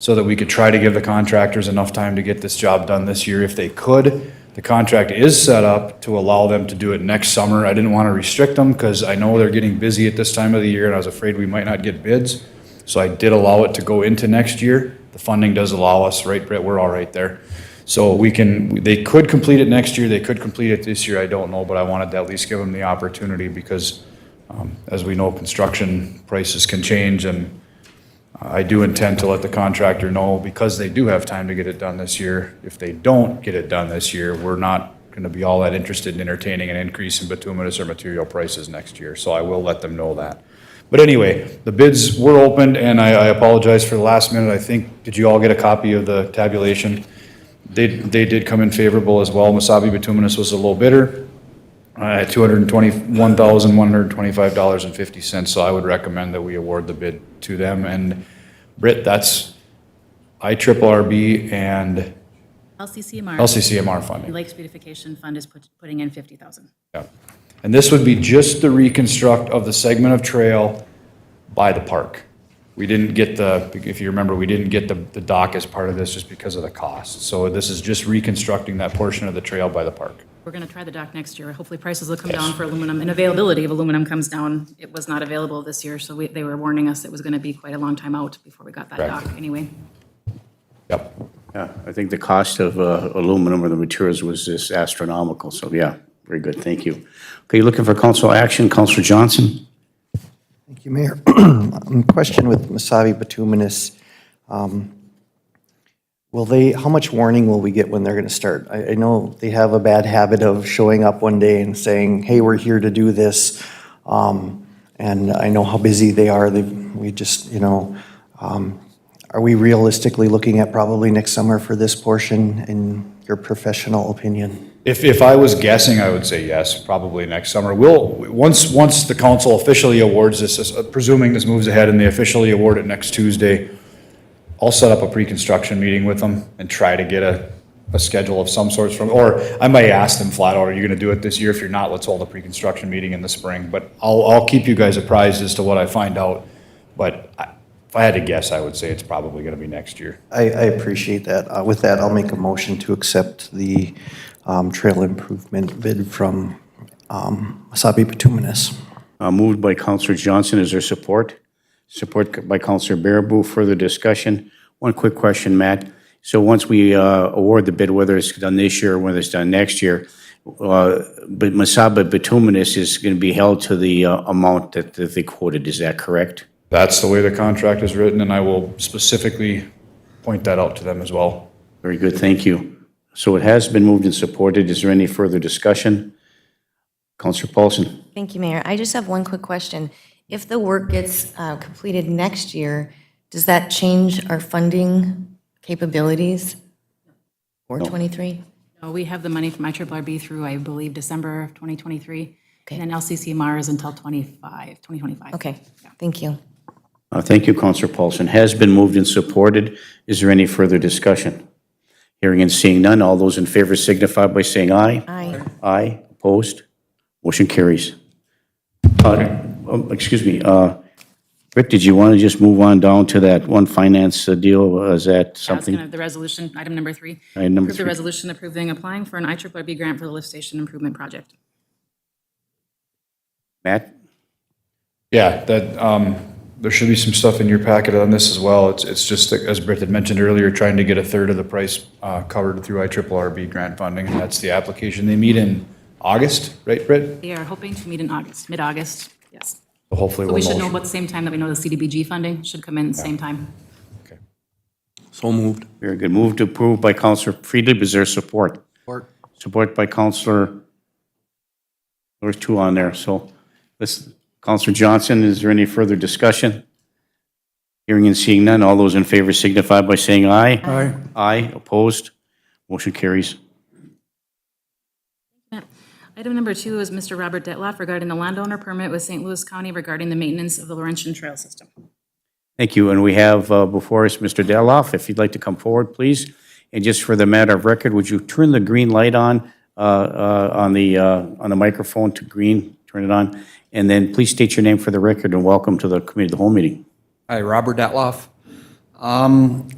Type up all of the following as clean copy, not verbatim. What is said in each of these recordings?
so that we could try to give the contractors enough time to get this job done this year if they could. The contract is set up to allow them to do it next summer. I didn't want to restrict them because I know they're getting busy at this time of the year and I was afraid we might not get bids. So I did allow it to go into next year. The funding does allow us, right, Brett? We're all right there. So they could complete it next year, they could complete it this year, I don't know, but I wanted to at least give them the opportunity because as we know, construction prices can change, and I do intend to let the contractor know, because they do have time to get it done this year. If they don't get it done this year, we're not gonna be all that interested in entertaining an increase in bituminous or material prices next year, so I will let them know that. But anyway, the bids were opened, and I apologize for the last minute. I think, did you all get a copy of the tabulation? They did come in favorable as well. Mesabi Bituminous was a low bidder at $221,125.50. So I would recommend that we award the bid to them. And Britt, that's IRRB and LCCMR funding. Lakes Beautification Fund is putting in $50,000. Yeah. And this would be just the reconstruct of the segment of trail by the park. We didn't get if you remember, we didn't get the dock as part of this just because of the cost. So this is just reconstructing that portion of the trail by the park. We're going to try the dock next year. Hopefully prices will come down for aluminum, and availability of aluminum comes down. It was not available this year, so they were warning us it was going to be quite a long time out before we got that Correct. dock anyway. Yep. Yeah, I think the cost of aluminum or the materials was just astronomical, so yeah, very good, thank you. Okay, looking for council action, Councilor Johnson? Thank you, Mayor. Question with Mesabi Bituminous. How much warning will we get when they're going to start? I know they have a bad habit of showing up one day and saying, hey, we're here to do this. And I know how busy they are. Are we realistically looking at probably next summer for this portion, in your professional opinion? If I was guessing, I would say yes, probably next summer. Once the council officially awards this, presuming this moves ahead and they officially award it next Tuesday, I'll set up a pre-construction meeting with them and try to get a schedule of some sorts or I might ask them flat out, are you gonna do it this year? If you're not, let's hold a pre-construction meeting in the spring. But I'll keep you guys apprised as to what I find out. But if I had to guess, I would say it's probably gonna be next year. I appreciate that. With that, I'll make a motion to accept the trail improvement bid from Mesabi Bituminous. Moved by Councilor Johnson, is there support? Support by Councilor Baraboo. Further discussion? One quick question, Matt. So once we award the bid, whether it's done this year or whether it's done next year, but Mesabi Bituminous is going to be held to the amount that they quoted, is that correct? That's the way the contract is written, and I will specifically point that out to them as well. Very good, thank you. So it has been moved and supported. Is there any further discussion? Councilor Paulson. Thank you, Mayor. I just have one quick question. If the work gets completed next year, does that change our funding capabilities for 23? No, we have the money from IRRB through, I believe, December of 2023. Okay. And then LCCMR is until 2025. Okay, thank you. Thank you, Councilor Paulson. Has been moved and supported. Is there any further discussion? Hearing and seeing none, all those in favor signify by saying aye. Aye. Aye, opposed? Motion carries. Excuse me, Rick, did you want to just move on down to that one finance deal? Is that That's something? kind of the resolution, item number 3. Item number Approve the 3. resolution approving applying for an IRRB grant for the lift station improvement project. Matt? Yeah, there should be some stuff in your packet on this as well. It's just, as Britt had mentioned earlier, trying to get a third of the price covered through IRRB grant funding, and that's the application. They meet in August, right, Britt? They are hoping to meet in August, mid-August, yes. So hopefully So we'll we should know motion. about the same time that we know the CDBG funding should come in at the same time. Okay. So moved. Very good. Move to approve by Councilor Friedlieb. Is there support? Support. Support by Councilor, there's 2 on there, so let's, Councilor Johnson, is there any further discussion? Hearing and seeing none, all those in favor signify by saying aye. Aye. Aye, opposed? Motion carries. Item number 2 is Mr. Robert Detloff regarding the landowner permit with St. Louis County regarding the maintenance of the Laurentian Trail System. Thank you, and we have before us Mr. Deloff. If you'd like to come forward, please. And just for the matter of record, would you turn the green light on the microphone to green, turn it on, and then please state your name for the record and welcome to the committee of the whole meeting. Hi, Robert Datloff. Back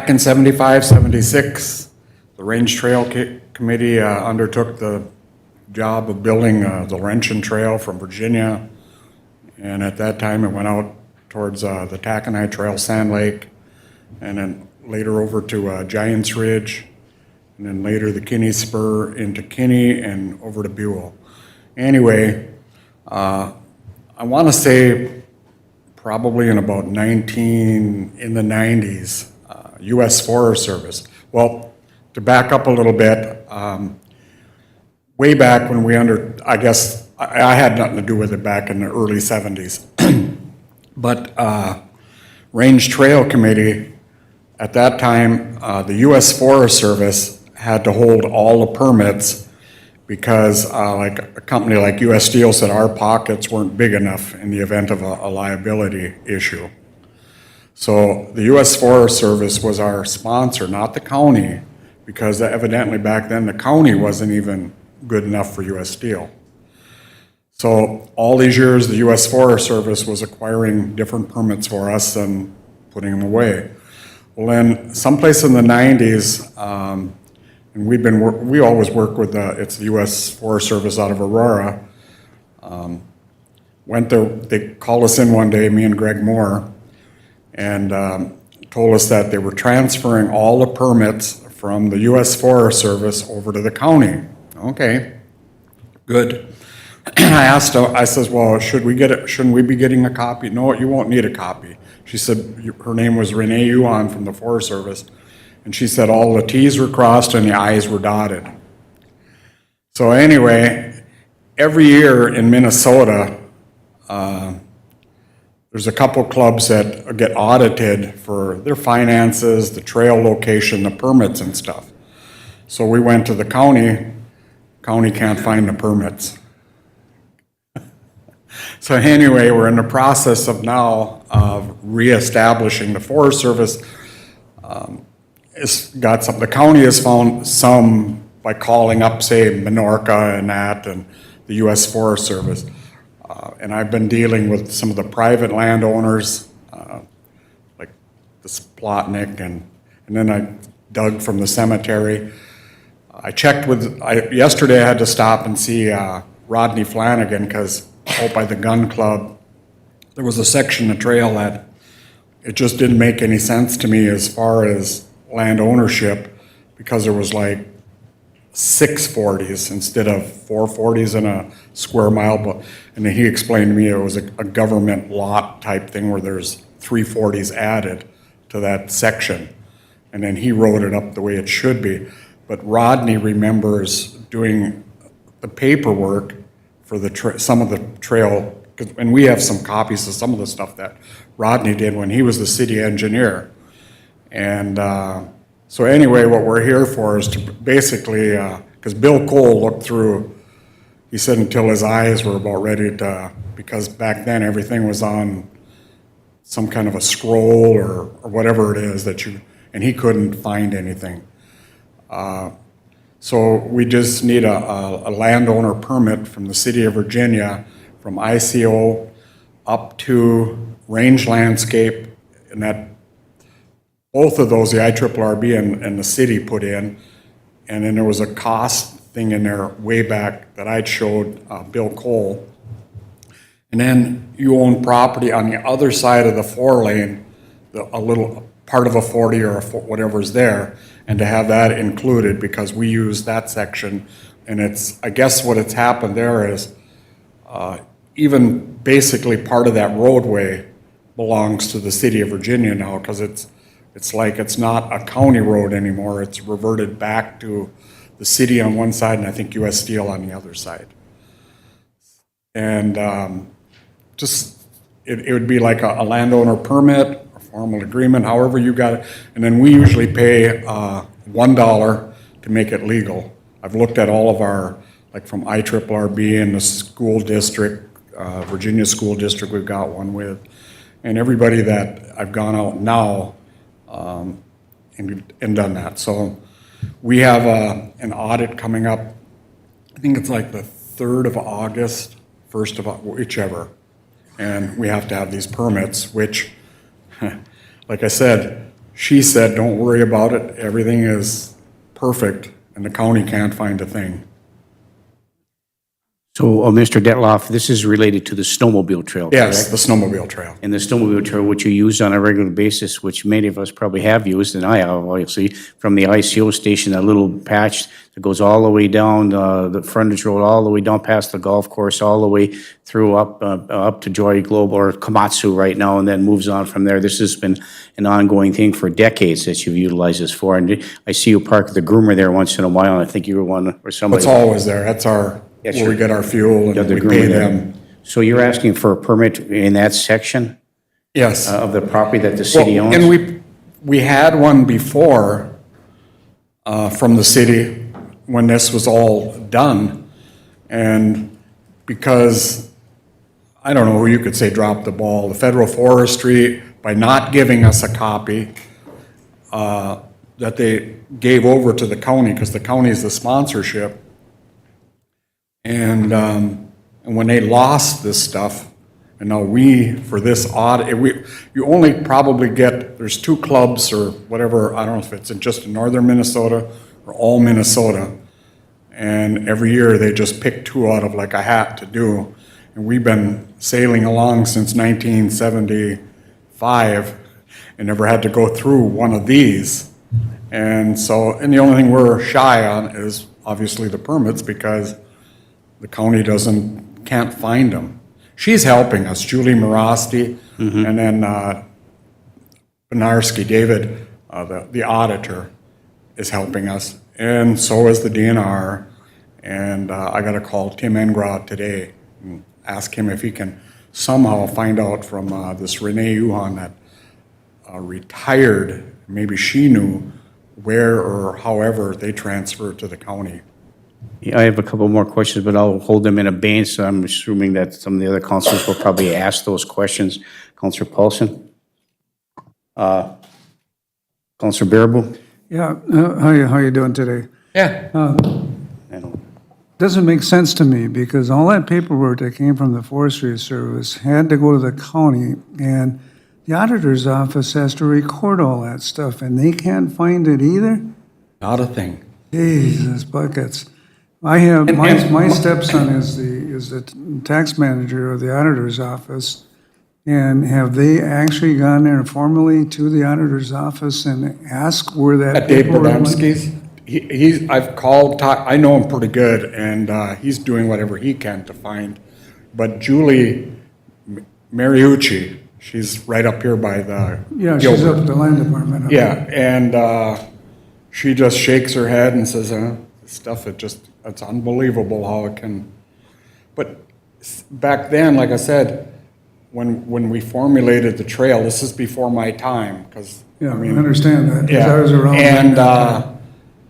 in 75, 76, the Range Trail Committee undertook the job of building the Laurentian Trail from Virginia. And at that time, it went out towards the Taconite Trail, Sand Lake, and then later over to Giants Ridge, and then later the Kinney Spur into Kinney and over to Buell. Anyway, I want to say probably in about in the 90s, U.S. Forest Service. Well, to back up a little bit, way back when I guess I had nothing to do with it back in the early 70s. But Range Trail Committee, at that time, the U.S. Forest Service had to hold all the permits because like a company like U.S. Steel said our pockets weren't big enough in the event of a liability issue. So the U.S. Forest Service was our sponsor, not the county, because evidently back then the county wasn't even good enough for U.S. Steel. So all these years, the U.S. Forest Service was acquiring different permits for us and putting them away. Well, then someplace in the 90s, and we always work with it's the U.S. Forest Service out of Aurora. They called us in one day, me and Greg Moore, and told us that they were transferring all the permits from the U.S. Forest Service over to the county. Okay, good. I says, well, shouldn't we be getting a copy? No, you won't need a copy. She said, her name was Renee Yuan from the Forest Service, and she said all the T's were crossed and the I's were dotted. So anyway, every year in Minnesota, there's a couple clubs that get audited for their finances, the trail location, the permits and stuff. So we went to the county. County can't find the permits. So anyway, we're in the process of now of reestablishing the Forest Service. The county has found some by calling up, say, Minorca and the U.S. Forest Service. And I've been dealing with some of the private landowners, like the Splotnik, and then I dug from the cemetery. I checked yesterday I had to stop and see Rodney Flanagan because out by the gun club, there was a section of trail that it just didn't make any sense to me as far as land ownership because there was like 640s instead of 440s in a square mile. And then he explained to me it was a government lot type thing where there's 340s added to that section. And then he wrote it up the way it should be. But Rodney remembers doing the paperwork for some of the trail, and we have some copies of some of the stuff that Rodney did when he was the city engineer. And so anyway, what we're here for is to basically, because Bill Cole looked through, he said until his eyes were about ready to, because back then everything was on some kind of a scroll or whatever it is and he couldn't find anything. So we just need a landowner permit from the city of Virginia, from ICO up to Range Landscape, and that both of those, the IRRB and the city put in, and then there was a cost thing in there way back that I'd showed Bill Cole. And then you own property on the other side of the 4-lane, a little part of a 40 or whatever's there, and to have that included because we use that section. And I guess what it's happened there is even basically part of that roadway belongs to the city of Virginia now because it's like it's not a county road anymore. It's reverted back to the city on one side and I think U.S. Steel on the other side. And it would be like a landowner permit, a formal agreement, however you got it. And then we usually pay $1 to make it legal. I've looked at all of our, like from IRRB and the school district, Virginia School District we've got one with, and everybody that I've gone out now and done that. So we have an audit coming up, I think it's like the 3rd of August, 1st of, whichever. And we have to have these permits, which like I said, she said, don't worry about it, everything is perfect, and the county can't find a thing. So, Mr. Detloff, this is related to the snowmobile trail, correct? Yes, the snowmobile trail. And the snowmobile trail, which you use on a regular basis, which many of us probably have used, and I have, obviously, from the ICO station, that little patch that goes all the way down the frontage road, all the way down past the golf course, all the way through up to Joy Globe or Komatsu right now, and then moves on from there. This has been an ongoing thing for decades that you've utilized this for. And I see you park at the groomer there once in a while, and I think you were one or somebody. It's always there, that's our, Yes, where we sir. get our fuel Yeah, and the we groomer pay there. them. So you're asking for a permit in that section Yes. of the property that the city Well, owns? and we had one before from the city when this was all done. And because, I don't know who you could say dropped the ball, the federal forestry, by not giving us a copy that they gave over to the county, because the county is the sponsorship. And when they lost this stuff, and now we, for this audit, you only probably get, there's 2 clubs or whatever, I don't know if it's just in northern Minnesota or all Minnesota. And every year they just pick 2 out of like a hat to do. And we've been sailing along since 1975 and never had to go through one of these. And so, and the only thing we're shy on is obviously the permits because the county can't find them. She's helping us, Julie Morasti, and then Benarski, David, the auditor, is helping us, and so is the DNR. And I got to call Tim Engrot today and ask him if he can somehow find out from this Renee Yuhan that retired, maybe she knew where or however they transferred to the county. Yeah, I have a couple more questions, but I'll hold them in abeyance. So I'm assuming that some of the other councilors will probably ask those questions. Councilor Paulson? Councilor Bearable? Yeah, how you doing today? Yeah. I don't- Doesn't make sense to me because all that paperwork that came from the Forestry Service had to go to the county and the auditor's office has to record all that stuff and they can't find it either? Not a thing. Jesus buckets. I have, my stepson is the tax manager of the auditor's office. And have they actually gone there formally to the auditor's office and asked where that At Dave paperwork went? Podamski's, I've called, I know him pretty good, and he's doing whatever he can to find. But Julie Mariucci, she's right up here by the. Yeah, she's Gilbert. up at the land department. Yeah, and she just shakes her head and says, this stuff, it's unbelievable how it can. But back then, like I said, when we formulated the trail, this is before my time, because, Yeah, I I mean. understand that, 'cause Yeah, I was around. and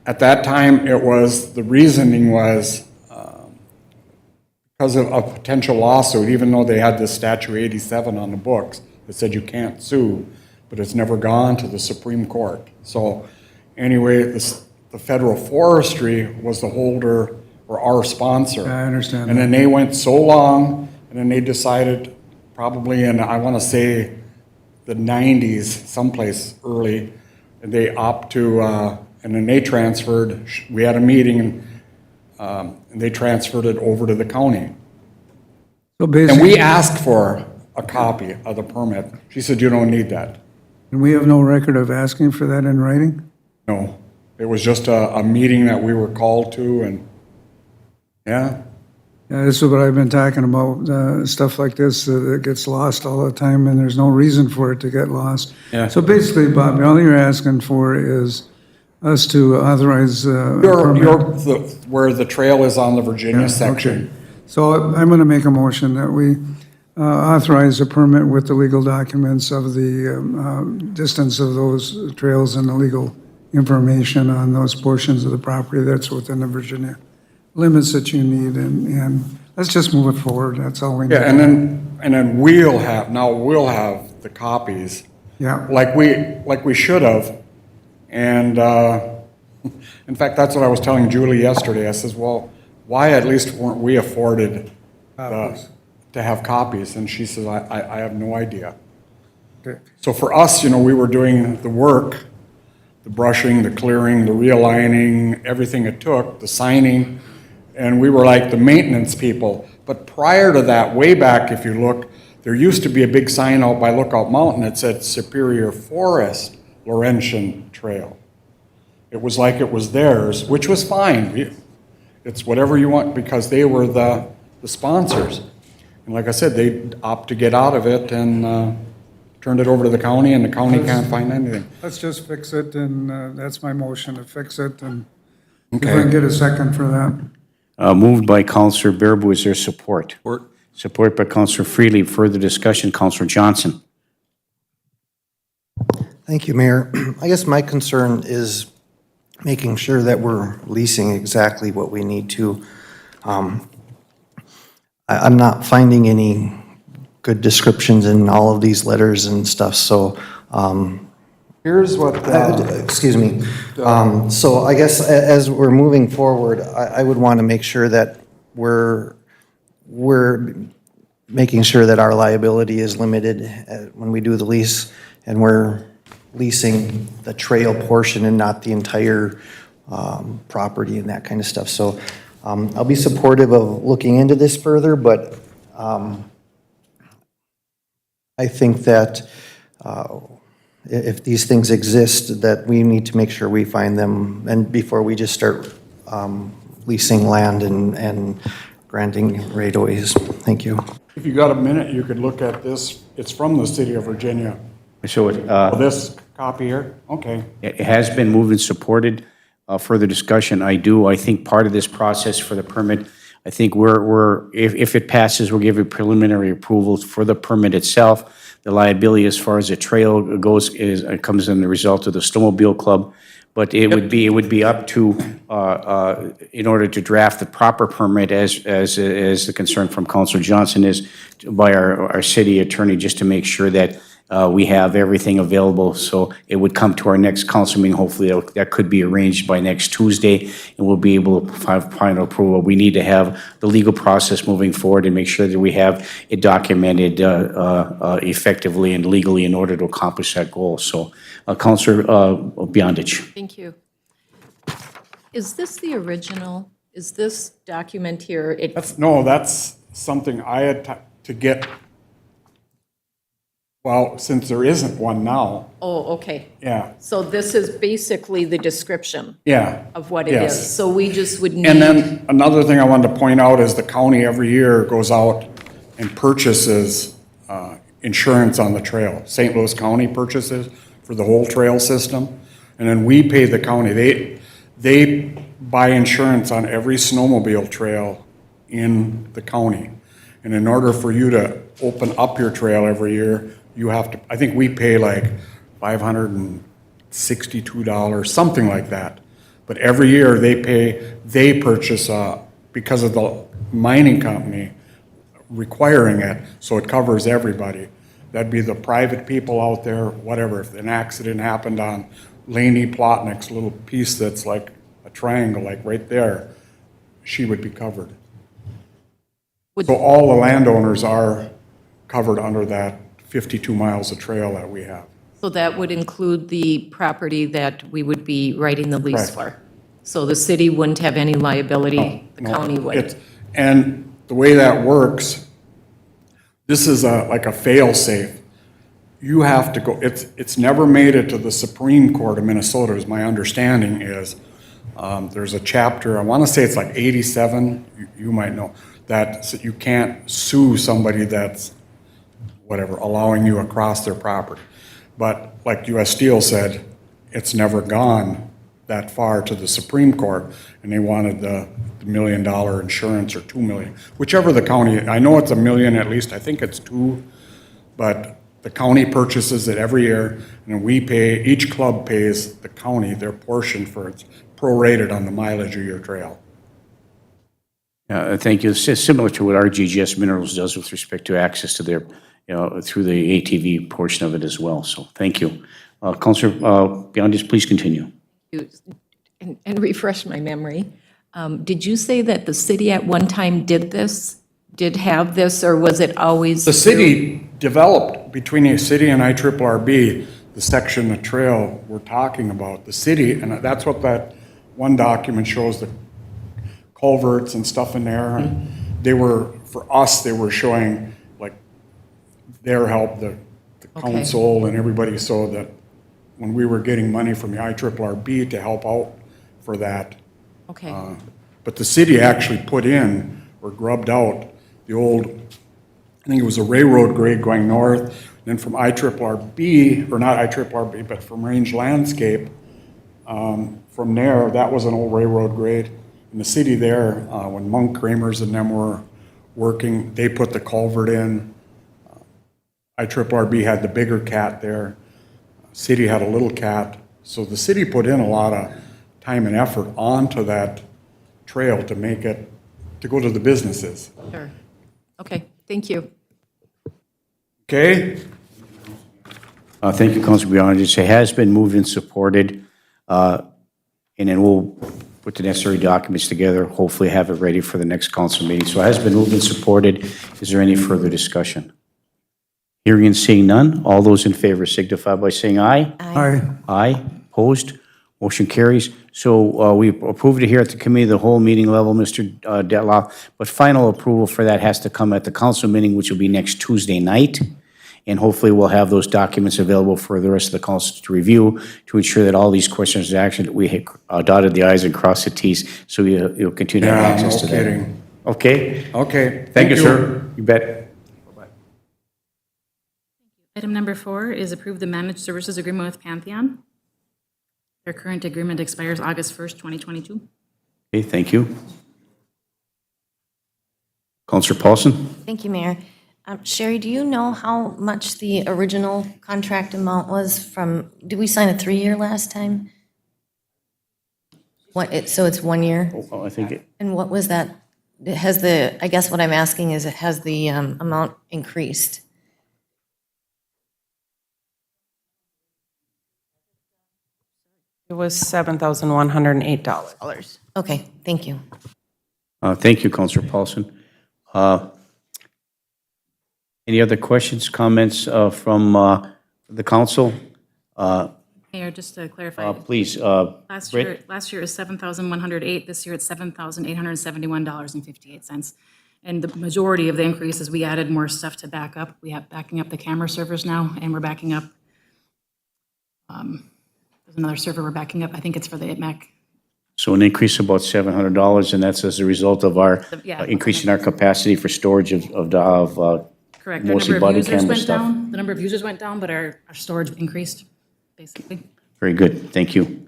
at that time, the reasoning was because of a potential lawsuit, even though they had this statute 87 on the books that said you can't sue, but it's never gone to the Supreme Court. So anyway, the federal forestry was the holder or our sponsor. I understand And that. then they went so long, and then they decided probably in, I want to say, the 90s, someplace early, and they opt to, and then they transferred, we had a meeting, and they transferred it over to the county. So And basically, we asked for a copy of the permit. She said, you don't need that. and we have no record of asking for that in writing? No, it was just a meeting that we were called to, and, yeah. Yeah, this is what I've been talking about, stuff like this that gets lost all the time, and there's no reason for it to get lost. Yeah. So basically, Bob, all you're asking for is us to authorize a permit. Where the trail is on the Virginia section. So I'm going to make a motion that we authorize a permit with the legal documents of the distance of those trails and the legal information on those portions of the property that's within the Virginia limits that you need, and let's just move it forward, that's all we need. Yeah, and then we'll have the copies. Yeah. Like we should have. And, in fact, that's what I was telling Julie yesterday. I says, well, why at least weren't we afforded to have copies? And she says, I have no idea. Okay. So for us, we were doing the work, the brushing, the clearing, the realigning, everything it took, the signing, and we were like the maintenance people. But prior to that, way back, if you look, there used to be a big sign out by Lookout Mountain that said Superior Forest Laurentian Trail. It was like it was theirs, which was fine. It's whatever you want, because they were the sponsors. And like I said, they opt to get out of it and turned it over to the county, and the county can't find anything. Let's just fix it, and that's my motion, to fix it, and if I can get a second for that. Moved by Counselor Bearable, is there support? Support by Counselor Freely. Further discussion, Counselor Johnson. Thank you, Mayor. I guess my concern is making sure that we're leasing exactly what we need to. I'm not finding any good descriptions in all of these letters and stuff, so, Here's what, excuse me. So I guess as we're moving forward, I would want to make sure that we're making sure that our liability is limited when we do the lease, and we're leasing the trail portion and not the entire property and that kind of stuff. So I'll be supportive of looking into this further, but I think that if these things exist, that we need to make sure we find them, and before we just start leasing land and granting right-of-ways. Thank you. if you got a minute, you could look at this. It's from the city of Virginia. So This copy here? Okay. it has been moved and supported. Further discussion, I think part of this process for the permit, I think if it passes, we're giving preliminary approvals for the permit itself. The liability as far as the trail goes comes in the result of the Snowmobile Club. But it would be up to, in order to draft the proper permit, as the concern from Councilor Johnson is, by our city attorney, just to make sure that we have everything available. So it would come to our next council meeting. Hopefully that could be arranged by next Tuesday, and we'll be able to find final approval. We need to have the legal process moving forward and make sure that we have it documented effectively and legally in order to accomplish that goal. So, Councilor Beyondich. Thank you. Is this the original? Is this document here? That's something I had to get, well, since there isn't one now, Oh, okay. yeah, So this is basically the description yeah. of what it Yes. is. So we just would need. And then another thing I wanted to point out is the county every year goes out and purchases insurance on the trail. St. Louis County purchases for the whole trail system, and then we pay the county. They buy insurance on every snowmobile trail in the county. And in order for you to open up your trail every year, you have to, I think we pay like $562, something like that. But every year they purchase, because of the mining company requiring it, so it covers everybody. That'd be the private people out there, whatever. If an accident happened on Laney Plotnick's little piece that's like a triangle, like right there, she would be covered. So all the landowners are covered under that 52 miles of trail that we have. So that would include the property that we would be writing the lease Correct. for. So the city wouldn't have any liability, the No, county would. And the way that works, this is like a fail-safe. You have to go, it's never made it to the Supreme Court of Minnesota, is my understanding is. There's a chapter, I want to say it's like 87, you might know, that you can't sue somebody that's, whatever, allowing you across their property. But like U.S. Steel said, it's never gone that far to the Supreme Court, and they wanted the $1 million insurance or $2 million, whichever the county, I know it's $1 million at least, I think it's $2 million, but the county purchases it every year, and we pay, each club pays the county their portion for it's prorated on the mileage of your trail. Thank you. It's similar to what RGGS Minerals does with respect to access to their, through the ATV portion of it as well. So thank you. Councilor Beyondich, please continue. And refresh my memory. Did you say that the city at one time did this did have this, or was it always? The city developed, between the city and IRRB, the section of trail we're talking about. The city, and that's what that one document shows, the culverts and stuff in there. And they were, for us, they were showing like their help, the council and everybody, so that when we were getting money from the IRRB to help out for that. Okay, But the city actually put in, or grubbed out, the old, I think it was a railroad grade going north, then from IRRB, or not IRRB, but from Range Landscape, from there, that was an old railroad grade. And the city there, when Monk Kramers and them were working, they put the culvert in. IRRB had the bigger cat there. City had a little cat. So the city put in a lot of time and effort onto that trail to make it, to go to the businesses. sure. Okay, thank you. Okay? Thank you, Councilor Biondi. It has been moved and supported, and then we'll put the necessary documents together, hopefully have it ready for the next council meeting. So it has been moved and supported. Is there any further discussion? Hearing and seeing none, all those in favor signify by saying aye. Aye. Aye, opposed, motion carries. So we approved it here at the committee of the whole meeting level, Mr. Detloff, but final approval for that has to come at the council meeting, which will be next Tuesday night. And hopefully we'll have those documents available for the rest of the council to review to ensure that all these questions of action, we hit, dotted the i's and crossed the t's, so you'll continue to have Yeah, access no to that. kidding. Okay? Okay. Thank you, sir. You bet. Item number 4 is approve the managed services agreement with Pantheon. Their current agreement expires August 1st, 2022. Okay, thank you. Councilor Paulson? Thank you, Mayor. Sherry, do you know how much the original contract amount was from, did we sign a 3-year last time? So it's 1 year? Oh, I think it, And what was that? Has the, I guess what I'm asking is, has the amount increased? It was $7,108. Okay, thank you. thank you, Councilor Paulson. Any other questions, comments from the council? Mayor, just to clarify, Please, last year Britt? it was $7,108. This year it's $7,871.58. And the majority of the increase is we added more stuff to back up. We have backing up the camera servers now, and we're backing up, there's another server we're backing up. I think it's for the ITMAC. So an increase of about $700, and that's as a result of our Yeah. increasing our capacity for storage of Correct. Our mostly number of body users camera went stuff. down. The number of users went down, but our storage increased, basically. Very good, thank you.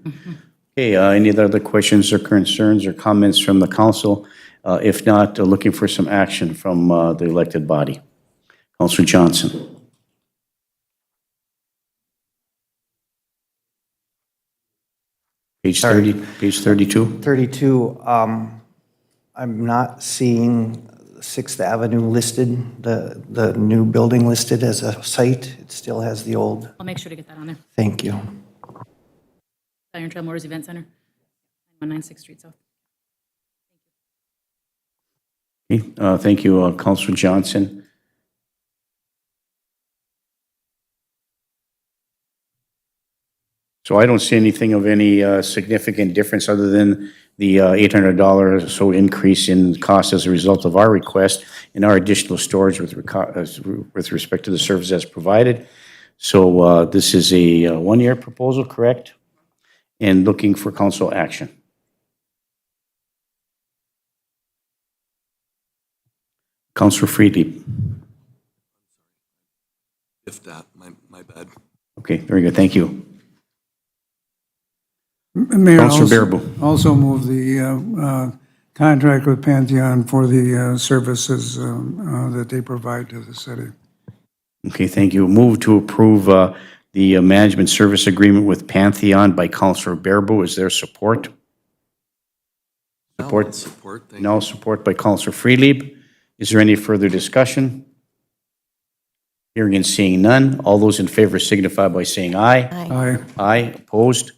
Okay, any other questions or concerns or comments from the council? If not, looking for some action from the elected body. Councilor Johnson. Page 30, page 32. 32, I'm not seeing Sixth Avenue listed, the new building listed as a site. It still has the old, I'll make sure to get that on there. thank you. Iron Trail Motors Event Center, 196th Street South. Okay, thank you, Councilor Johnson. So I don't see anything of any significant difference other than the $800 or so increase in cost as a result of our request and our additional storage with respect to the service as provided. So this is a one-year proposal, correct? And looking for council action. Councilor Friedlieb. If that, my bad. Okay, very good, thank you. Mayor, Councilor also- Bearable. also move the contract with Pantheon for the services that they provide to the city. Okay, thank you. Move to approve the management service agreement with Pantheon by Councilor Bearable. Is there support? Support. Support, thank you. No support by Councilor Friedlieb. Is there any further discussion? Hearing and seeing none. All those in favor signify by saying aye. Aye. Aye, opposed?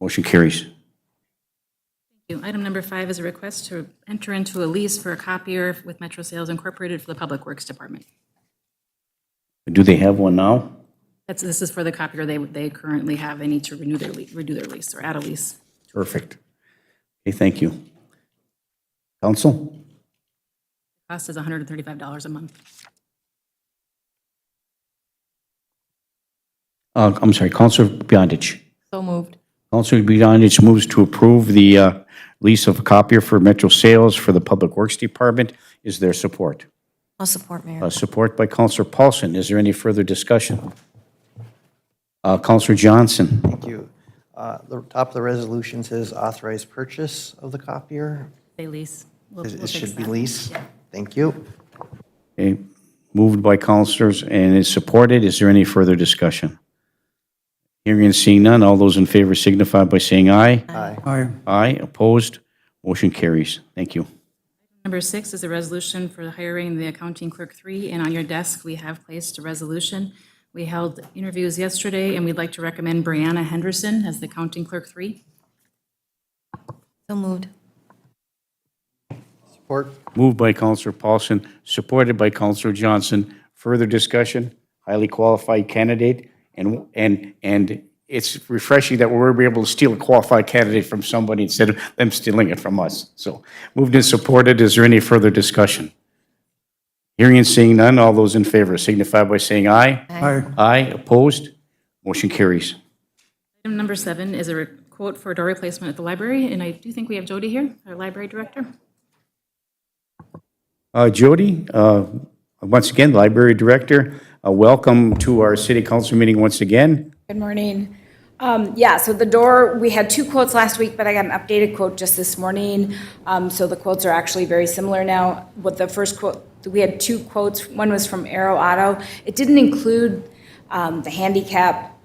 Motion carries. Item number 5 is a request to enter into a lease for a copier with Metro Sales Incorporated for the Public Works Department. Do they have one now? This is for the copier they currently have. They need to renew their lease or add a lease. Perfect. Okay, thank you. Council? Cost is $135 a month. I'm sorry, Counselor Beyondich. So moved. Counselor Beyondich moves to approve the lease of a copier for Metro Sales for the Public Works Department. Is there support? I'll support, Mayor. Support by Counselor Paulson. Is there any further discussion? Counselor Johnson. Thank you. The top of the resolution says authorized purchase of the copier. They lease. We'll It fix should be that. lease. Thank you. Okay, moved by counselors and is supported. Is there any further discussion? Hearing and seeing none, all those in favor signify by saying aye. Aye. Aye. Aye, opposed, motion carries. Thank you. Number 6 is a resolution for hiring the accounting clerk 3, and on your desk, we have placed a resolution. We held interviews yesterday, and we'd like to recommend Brianna Henderson as the accounting clerk 3. So moved. Support. Moved by Counselor Paulson, supported by Counselor Johnson. Further discussion? Highly qualified candidate, and it's refreshing that we're able to steal a qualified candidate from somebody instead of them stealing it from us. So moved and supported. Is there any further discussion? Hearing and seeing none, all those in favor signify by saying aye. Aye. Aye, opposed, motion carries. Item number 7 is a quote for a door replacement at the library, and I do think we have Jody here, our library director. Jody, once again, Library Director, welcome to our City Council meeting once again. Good morning. Yeah, so the door, we had 2 quotes last week, but I got an updated quote just this morning. So the quotes are actually very similar now. With the first quote, we had 2 quotes. One was from Arrow Auto. It didn't include the handicap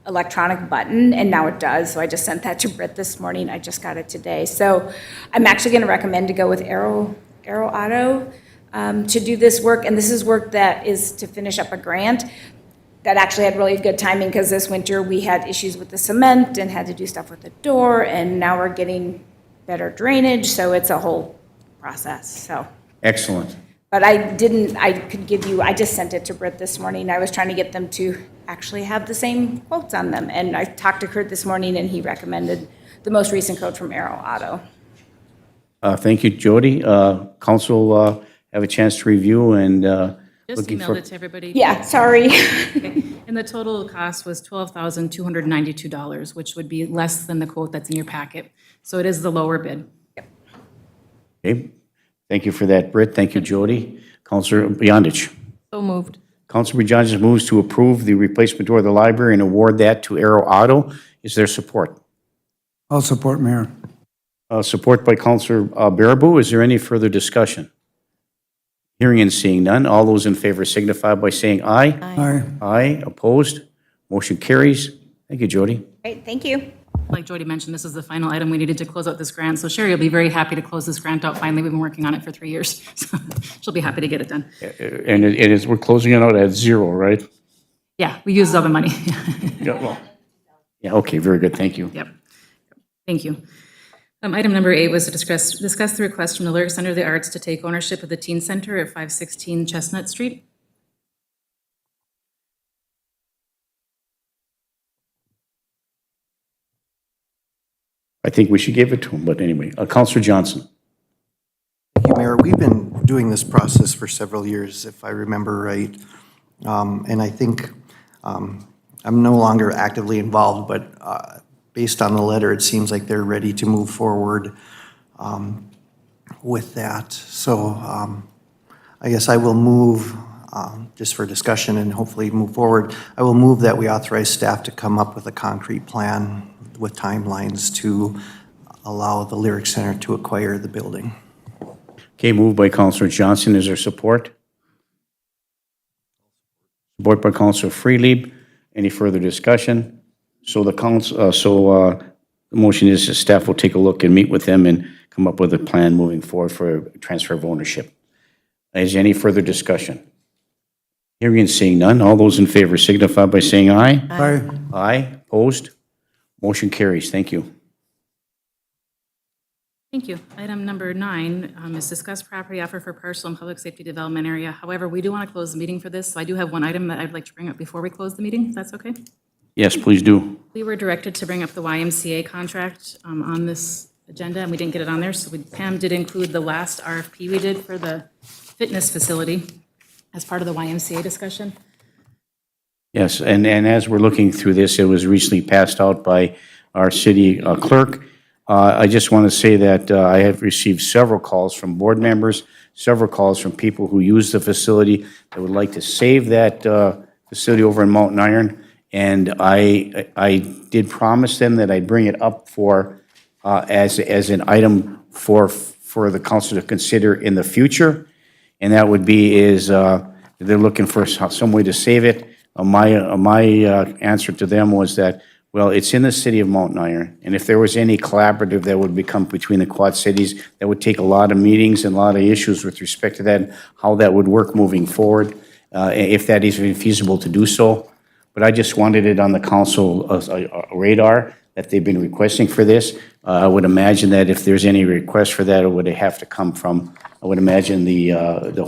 electronic button, and now it does. So I just sent that to Britt this morning. I just got it today. So I'm actually going to recommend to go with Arrow Auto to do this work. And this is work that is to finish up a grant that actually had really good timing because this winter we had issues with the cement and had to do stuff with the door, and now we're getting better drainage, so it's a whole process, so. Excellent. But I just sent it to Britt this morning. I was trying to get them to actually have the same quotes on them, and I talked to Kurt this morning, and he recommended the most recent quote from Arrow Auto. Thank you, Jody. Council have a chance to review and Just looking emailed for. it to everybody. Yeah, sorry. Okay. And the total cost was $12,292, which would be less than the quote that's in your packet. So it is the lower bid. Okay. Thank you for that, Britt. Thank you, Jody. Councilor Beyondich. So moved. Councilor Beyondich moves to approve the replacement door of the library and award that to Arrow Auto. Is there support? I'll support, Mayor. Support by Councilor Baraboo. Is there any further discussion? Hearing and seeing none, all those in favor signify by saying aye. Aye. Aye, opposed, motion carries. Thank you, Jody. Great, thank you. Like Jody mentioned, this is the final item we needed to close out this grant. So Sherry will be very happy to close this grant out finally. We've been working on it for 3 years. So she'll be happy to get it done. And it is, we're closing it out at 0, right? Yeah, we used all the money. Yeah, well, yeah, okay, very good, thank you. Yep. Thank you. Item number 8 was to discuss the request from the Lyric Center of the Arts to take ownership of the Teen Center at 516 Chestnut Street. I think we should give it to him, but anyway, Councilor Johnson. Thank you, Mayor. We've been doing this process for several years, if I remember right. And I think I'm no longer actively involved, but based on the letter, it seems like they're ready to move forward with that. So I guess I will move, just for discussion and hopefully move forward, I will move that we authorize staff to come up with a concrete plan with timelines to allow the Lyric Center to acquire the building. Okay, moved by Councilor Johnson. Is there support? Support by Councilor Freelieb. Any further discussion? So the motion is that staff will take a look and meet with them and come up with a plan moving forward for transfer of ownership. Is there any further discussion? Hearing and seeing none, all those in favor signify by saying aye. Aye. Aye, opposed? Motion carries. Thank you. Thank you. Item number 9 is discuss property offer for parcel and public safety development area. However, we do want to close the meeting for this, so I do have one item that I'd like to bring up before we close the meeting, if that's okay? Yes, please do. We were directed to bring up the YMCA contract on this agenda, and we didn't get it on there, so Pam did include the last RFP we did for the fitness facility as part of the YMCA discussion. Yes, and as we're looking through this, it was recently passed out by our city clerk. I just want to say that I have received several calls from board members, several calls from people who use the facility that would like to save that facility over in Mountain Iron. And I did promise them that I'd bring it up for, as an item for the council to consider in the future. And that would be they're looking for some way to save it. My answer to them was that, well, it's in the city of Mountain Iron, and if there was any collaborative that would become between the Quad Cities, that would take a lot of meetings and a lot of issues with respect to that, how that would work moving forward, if that is even feasible to do so. But I just wanted it on the council radar that they've been requesting for this. I would imagine that if there's any request for that, it would have to come from, I would imagine, the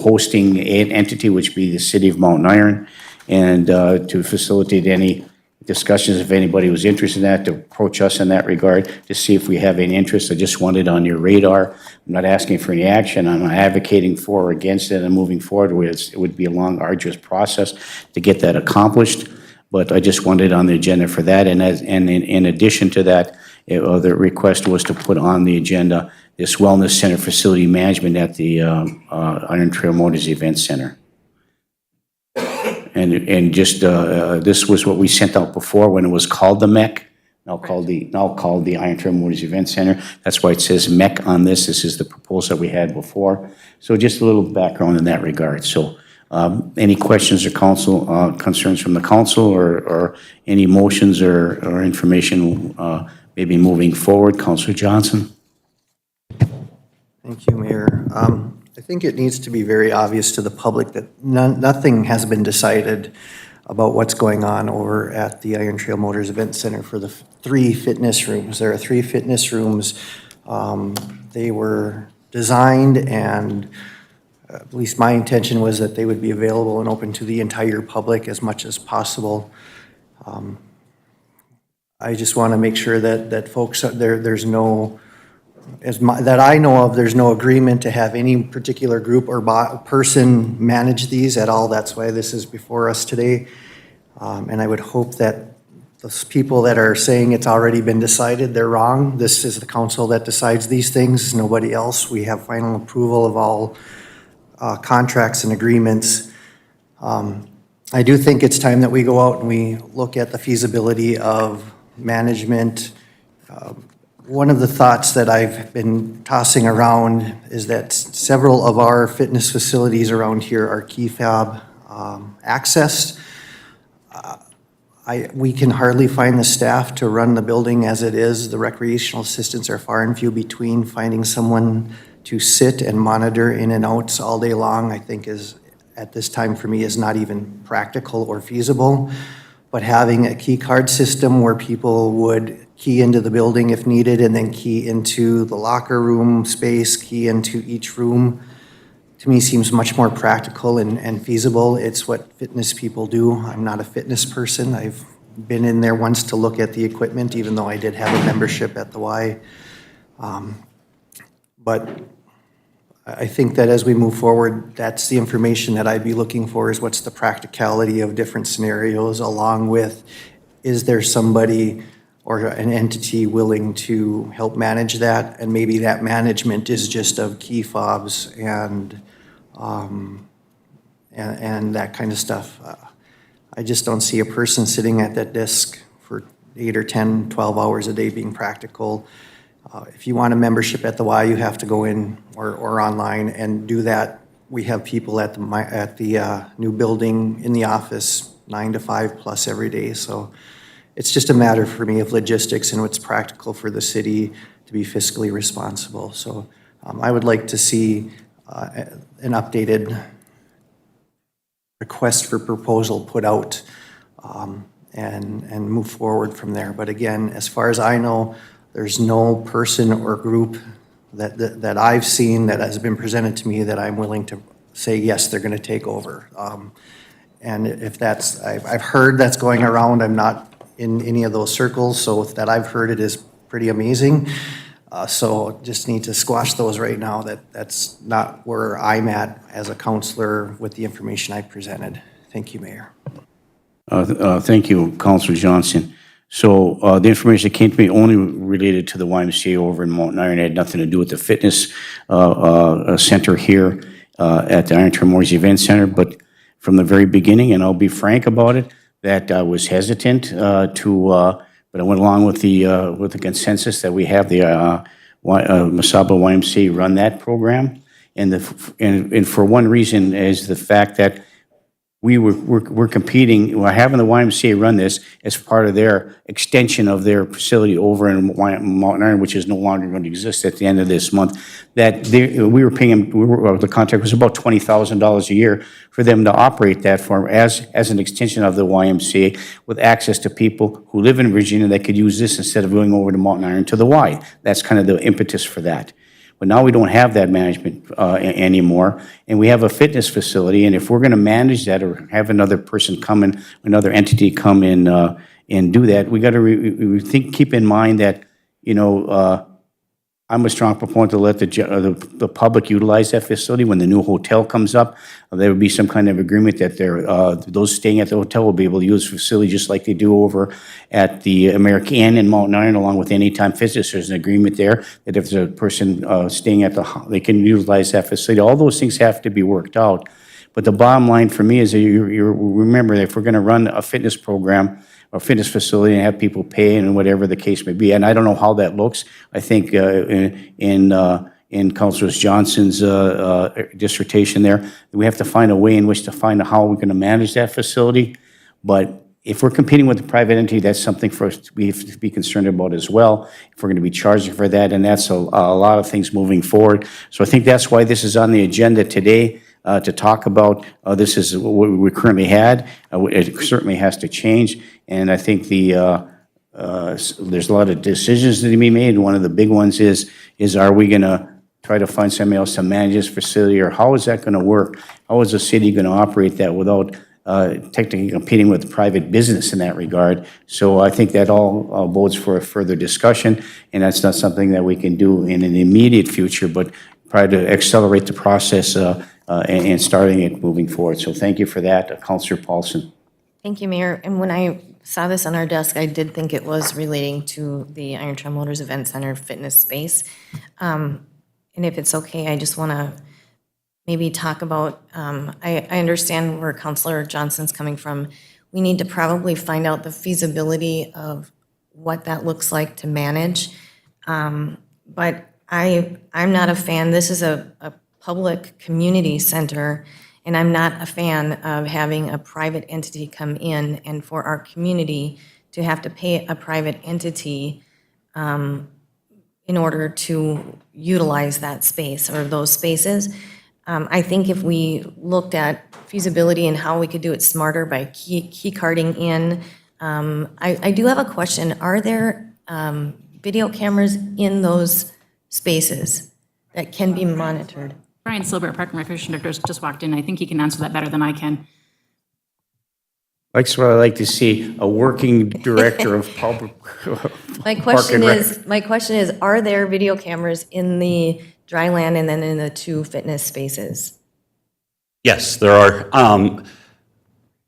hosting entity, which would be the city of Mountain Iron, and to facilitate any discussions, if anybody was interested in that, to approach us in that regard to see if we have any interest. I just want it on your radar. I'm not asking for any action. I'm not advocating for or against it and moving forward with it. It would be a long, arduous process to get that accomplished, but I just wanted it on the agenda for that. And in addition to that, the request was to put on the agenda this Wellness Center facility management at the Iron Trail Motors Event Center. And just, this was what we sent out before when it was called the MEC, now called the Iron Trail Motors Event Center. That's why it says MEC on this. This is the proposal that we had before. So just a little background in that regard. So any questions or council concerns from the council, or any motions or information maybe moving forward? Councilor Johnson? Thank you, Mayor. I think it needs to be very obvious to the public that nothing has been decided about what's going on over at the Iron Trail Motors Event Center for the 3 fitness rooms. There are 3 fitness rooms. They were designed, and at least my intention was that they would be available and open to the entire public as much as possible. I just want to make sure that folks, there's no, that I know of, there's no agreement to have any particular group or person manage these at all. That's why this is before us today. And I would hope that those people that are saying it's already been decided, they're wrong. This is the council that decides these things, nobody else. We have final approval of all contracts and agreements. I do think it's time that we go out and we look at the feasibility of management. One of the thoughts that I've been tossing around is that several of our fitness facilities around here are key fob accessed. We can hardly find the staff to run the building as it is. The recreational assistants are far and few between. Finding someone to sit and monitor in and outs all day long, I think is, at this time for me, is not even practical or feasible. But having a key card system where people would key into the building if needed, and then key into the locker room space, key into each room, to me seems much more practical and feasible. It's what fitness people do. I'm not a fitness person. I've been in there once to look at the equipment, even though I did have a membership at the Y. But I think that as we move forward, that's the information that I'd be looking for, is what's the practicality of different scenarios, along with, is there somebody or an entity willing to help manage that? And maybe that management is just of key fobs and that kind of stuff. I just don't see a person sitting at that desk for 8 or 10, 12 hours a day being practical. If you want a membership at the Y, you have to go in or online and do that. We have people at the new building in the office 9 to 5 plus every day. So it's just a matter for me of logistics and what's practical for the city to be fiscally responsible. So I would like to see an updated request for proposal put out and move forward from there. But again, as far as I know, there's no person or group that I've seen, that has been presented to me, that I'm willing to say, yes, they're gonna take over. And if that's, I've heard that's going around, I'm not in any of those circles, so that I've heard it is pretty amazing. So just need to squash those right now, that's not where I'm at as a counselor with the information I presented. Thank you, Mayor. Thank you, Counselor Johnson. So the information that came to me only related to the YMCA over in Mountain Iron. It had nothing to do with the fitness center here at the Iron Trail Memorial Event Center. But from the very beginning, and I'll be frank about it, that I was hesitant but I went along with the consensus that we have the Mesaba YMCA run that program. And for one reason is the fact that we're competing, we're having the YMCA run this as part of their extension of their facility over in Mountain Iron, which is no longer going to exist at the end of this month. That we were paying them, the contract was about $20,000 a year for them to operate that for as an extension of the YMCA with access to people who live in Virginia that could use this instead of going over to Mountain Iron to the Y. That's kind of the impetus for that. But now we don't have that management anymore, and we have a fitness facility, and if we're gonna manage that or have another person come in, another entity come in and do that, we gotta keep in mind that, you know, I'm a strong proponent to let the public utilize that facility. When the new hotel comes up, there would be some kind of agreement that those staying at the hotel will be able to use the facility just like they do over at the American Inn in Mountain Iron, along with Anytime Fitness. There's an agreement there that if there's a person staying at they can utilize that facility. All those things have to be worked out. But the bottom line for me is that you remember that if we're going to run a fitness program or fitness facility and have people pay and whatever the case may be, and I don't know how that looks. I think in Councilor Johnson's dissertation there, we have to find a way in which to find out how we're going to manage that facility. But if we're competing with a private entity, that's something for us we have to be concerned about as well. If we're going to be charging for that, and that's a lot of things moving forward. So I think that's why this is on the agenda today. To talk about this is what we currently had. It certainly has to change, and I think there's a lot of decisions that need to be made. One of the big ones is are we going to try to find somebody else to manage this facility, or how is that going to work? How is the city going to operate that without technically competing with private business in that regard? So I think that all bodes for a further discussion, and that's not something that we can do in an immediate future, but try to accelerate the process and starting it moving forward. So thank you for that, Councilor Paulson. Thank you, Mayor. And when I saw this on our desk, I did think it was relating to the Iron Trail Motors Event Center fitness space. And if it's okay, I just want to maybe talk about, I understand where Councilor Johnson's coming from. We need to probably find out the feasibility of what that looks like to manage. But I'm not a fan. This is a public community center, and I'm not a fan of having a private entity come in and for our community to have to pay a private entity in order to utilize that space or those spaces. I think if we looked at feasibility and how we could do it smarter by key carding in, I do have a question. Are there video cameras in those spaces that can be monitored? Brian Silbert, Park and Recreation Director, just walked in. I think he can answer that better than I can. That's what I like to see, a working director of public. My question is, are there video cameras in the dry land and then in the two fitness spaces? Yes, there are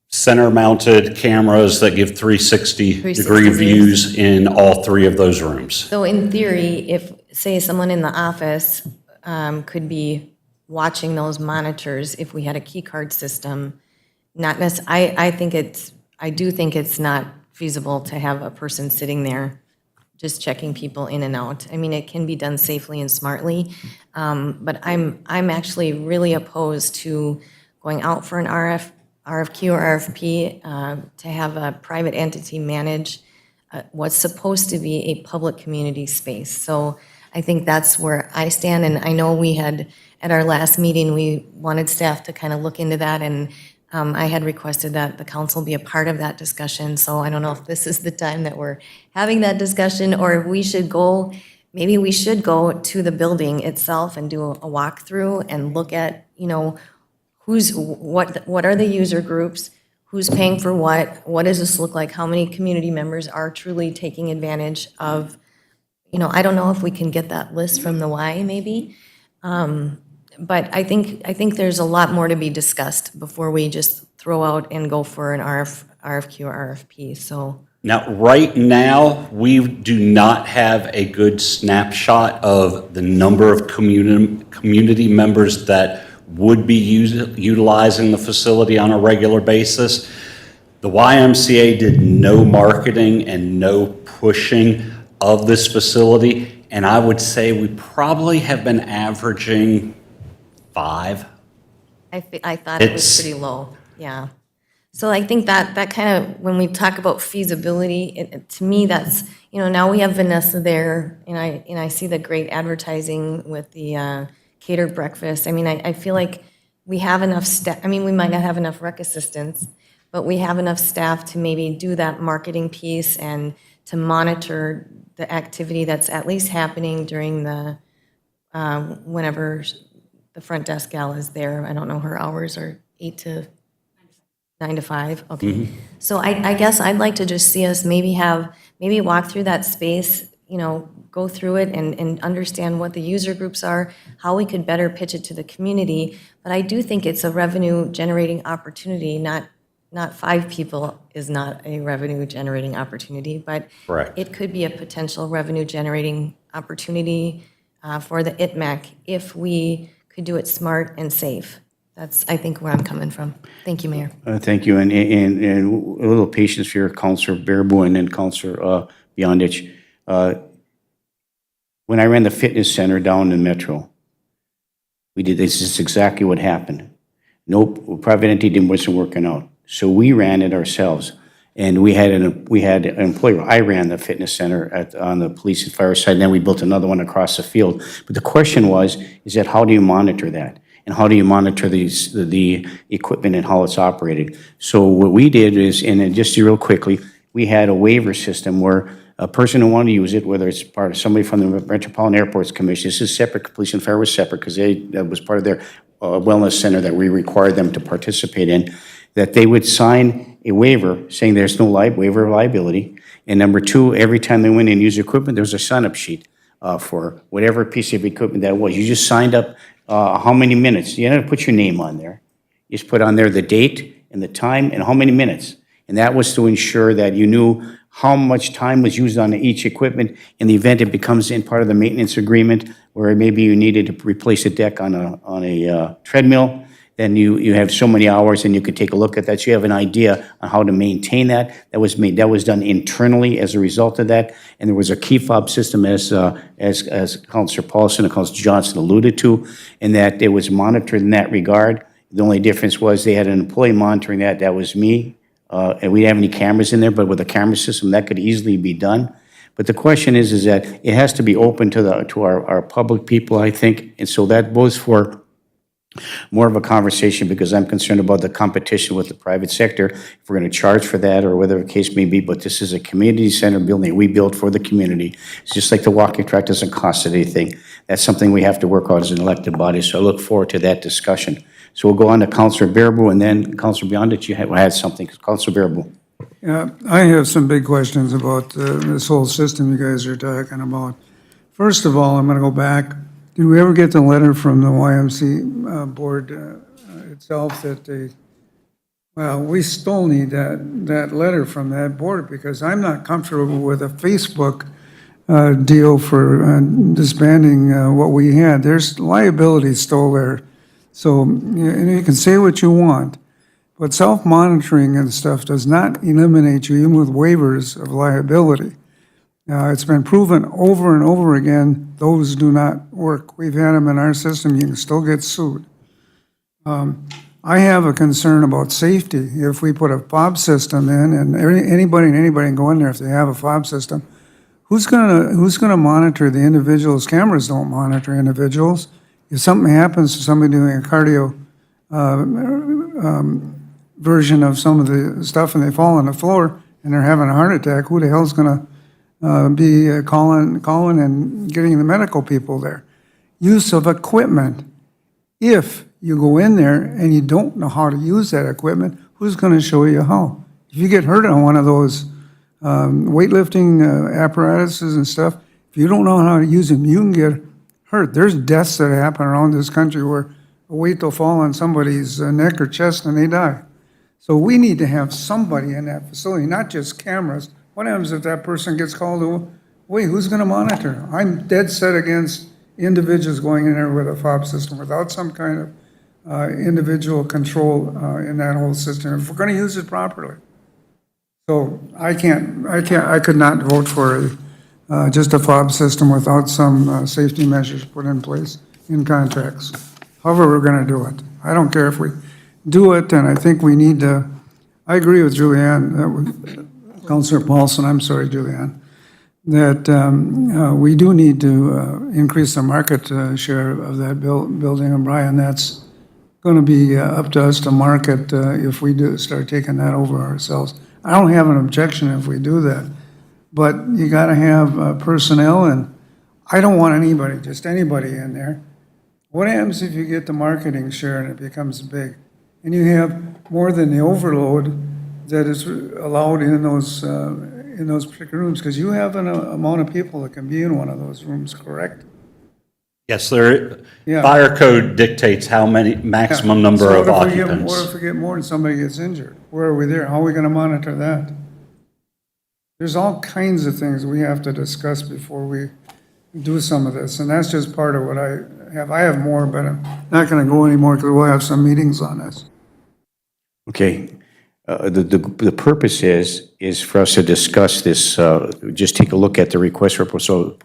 center-mounted cameras that give 360-degree views in all three of those rooms. So in theory, if, say, someone in the office could be watching those monitors, if we had a key card system, not necessarily, I do think it's not feasible to have a person sitting there just checking people in and out. I mean, it can be done safely and smartly, but I'm actually really opposed to going out for an RFQ or RFP to have a private entity manage what's supposed to be a public community space. So I think that's where I stand, and I know we had, at our last meeting, we wanted staff to kind of look into that, and I had requested that the council be a part of that discussion, so I don't know if this is the time that we're having that discussion, or if we should go maybe we should go to the building itself and do a walkthrough and look at, you know, what are the user groups, who's paying for what does this look like, how many community members are truly taking advantage of, you know, I don't know if we can get that list from the Y maybe. But I think there's a lot more to be discussed before we just throw out and go for an RFQ or RFP, so. Now, right now, we do not have a good snapshot of the number of community members that would be utilizing the facility on a regular basis. The YMCA did no marketing and no pushing of this facility, and I would say we probably have been averaging 5. I thought it was It's- pretty low, yeah. So I think that kind of, when we talk about feasibility, to me, that's, you know, now we have Vanessa there, and I see the great advertising with the catered breakfast. I mean, I feel like we have enough staff, I mean, we might not have enough rec assistants, but we have enough staff to maybe do that marketing piece and to monitor the activity that's at least happening during the, whenever the front desk gal is there. I don't know, her hours are 9 to 5, okay. So I guess I'd like to just see us maybe walk through that space, you know, go through it and understand what the user groups are, how we could better pitch it to the community. But I do think it's a revenue-generating opportunity, not 5 people is not a revenue-generating opportunity, but Correct. it could be a potential revenue-generating opportunity for the ITMAC if we could do it smart and safe. That's, I think, where I'm coming from. Thank you, Mayor. Thank you, and a little patience for your Counselor Bearable and then Counselor Beyondich. When I ran the fitness center down in Metro, this is exactly what happened. No, private entity wasn't working out, so we ran it ourselves. And we had an employee. I ran the fitness center on the police and fire side, and then we built another one across the field. But the question is that how do you monitor that? And how do you monitor the equipment and how it's operated? So what we did is, and just real quickly, we had a waiver system where a person who wanted to use it, whether it's part of somebody from the Metropolitan Airports Commission, this is separate, police and fire was separate because that was part of their wellness center that we required them to participate in, that they would sign a waiver saying there's no waiver of liability. And number 2, every time they went in and used equipment, there was a sign-up sheet for whatever piece of equipment that was. You just signed up how many minutes. You had to put your name on there. You just put on there the date and the time and how many minutes. And that was to ensure that you knew how much time was used on each equipment. In the event it becomes in part of the maintenance agreement, where maybe you needed to replace a deck on a treadmill, then you have so many hours and you could take a look at that. So you have an idea on how to maintain that. That was done internally as a result of that. And there was a key fob system as Councilor Paulson and Councilor Johnson alluded to, and that it was monitored in that regard. The only difference was they had an employee monitoring that. That was me. And we didn't have any cameras in there, but with a camera system, that could easily be done. But the question is that it has to be open to our public people, I think. And so that goes for more of a conversation, because I'm concerned about the competition with the private sector, if we're going to charge for that or whatever the case may be. But this is a community center building we built for the community. It's just like the walking track doesn't cost anything. That's something we have to work on as an elected body. So I look forward to that discussion. So we'll go on to Councilor Bearable, and then Councilor Beyondich, you had something. Councilor Bearable. Yeah, I have some big questions about this whole system you guys are talking about. First of all, I'm going to go back. Did we ever get the letter from the YMC board itself that they, well, we still need that letter from that board, because I'm not comfortable with a Facebook deal for disbanding what we had. There's liability still there. So you can say what you want, but self-monitoring and stuff does not eliminate you, even with waivers of liability. It's been proven over and over again, those do not work. We've had them in our system, you can still get sued. I have a concern about safety. If we put a fob system in, and anybody can go in there if they have a fob system, who's gonna monitor the individuals? Cameras don't monitor individuals. If something happens to somebody doing a cardio version of some of the stuff and they fall on the floor and they're having a heart attack, who the hell's gonna be calling and getting the medical people there. Use of equipment. If you go in there and you don't know how to use that equipment, who's going to show you how? If you get hurt on one of those weightlifting apparatuses and stuff, if you don't know how to use them, you can get hurt. There's deaths that happen around this country where a weight will fall on somebody's neck or chest and they die. So we need to have somebody in that facility, not just cameras. What happens if that person gets called away? Who's going to monitor? I'm dead set against individuals going in there with a fob system without some kind of individual control in that whole system, if we're going to use it properly. So I could not vote for just a fob system without some safety measures put in place in contracts. However we're going to do it. I don't care if we do it, and I think we need to, I agree with Julianne, Councilor Paulson, I'm sorry, Julianne, that we do need to increase the market share of that building. And Brian, that's going to be up to us to market if we do start taking that over ourselves. I don't have an objection if we do that, but you got to have personnel, and I don't want anybody, just anybody in there. What happens if you get the marketing share and it becomes big? And you have more than the overload that is allowed in those particular rooms, because you have an amount of people that can be in one of those rooms, correct? Yes, there, Yeah. fire code dictates how many, maximum number So of what if we occupants. What if we get more and somebody gets injured? Where are we there? How are we gonna monitor that? There's all kinds of things we have to discuss before we do some of this, and that's just part of what I have. I have more, but I'm not gonna go anymore because we'll have some meetings on this. Okay. The purpose is for us to discuss this, just take a look at the request for proposal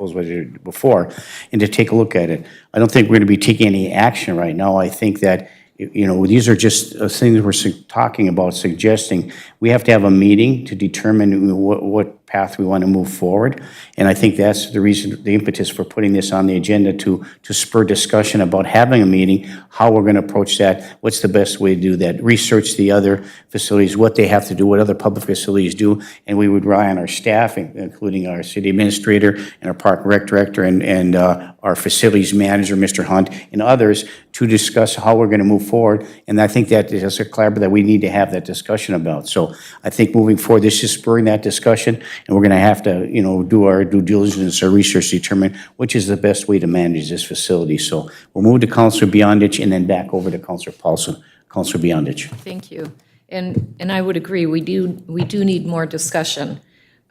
before, and to take a look at it. I don't think we're going to be taking any action right now. I think that, you know, these are just things we're talking about, suggesting. We have to have a meeting to determine what path we want to move forward. And I think that's the reason, the impetus for putting this on the agenda, to spur discussion about having a meeting, how we're going to approach that, what's the best way to do that, research the other facilities, what they have to do, what other public facilities do, and we would rely on our staff, including our city administrator and our park rec director and our facilities manager, Mr. Hunt, and others, to discuss how we're going to move forward. And I think that is a collaborative that we need to have that discussion about. So I think moving forward, this is spurring that discussion, and we're going to have to, you know, do our due diligence, our research, determine which is the best way to manage this facility. So we'll move to Councilor Beyondich and then back over to Councilor Paulson. Councilor Beyondich. Thank you. And I would agree, we do need more discussion.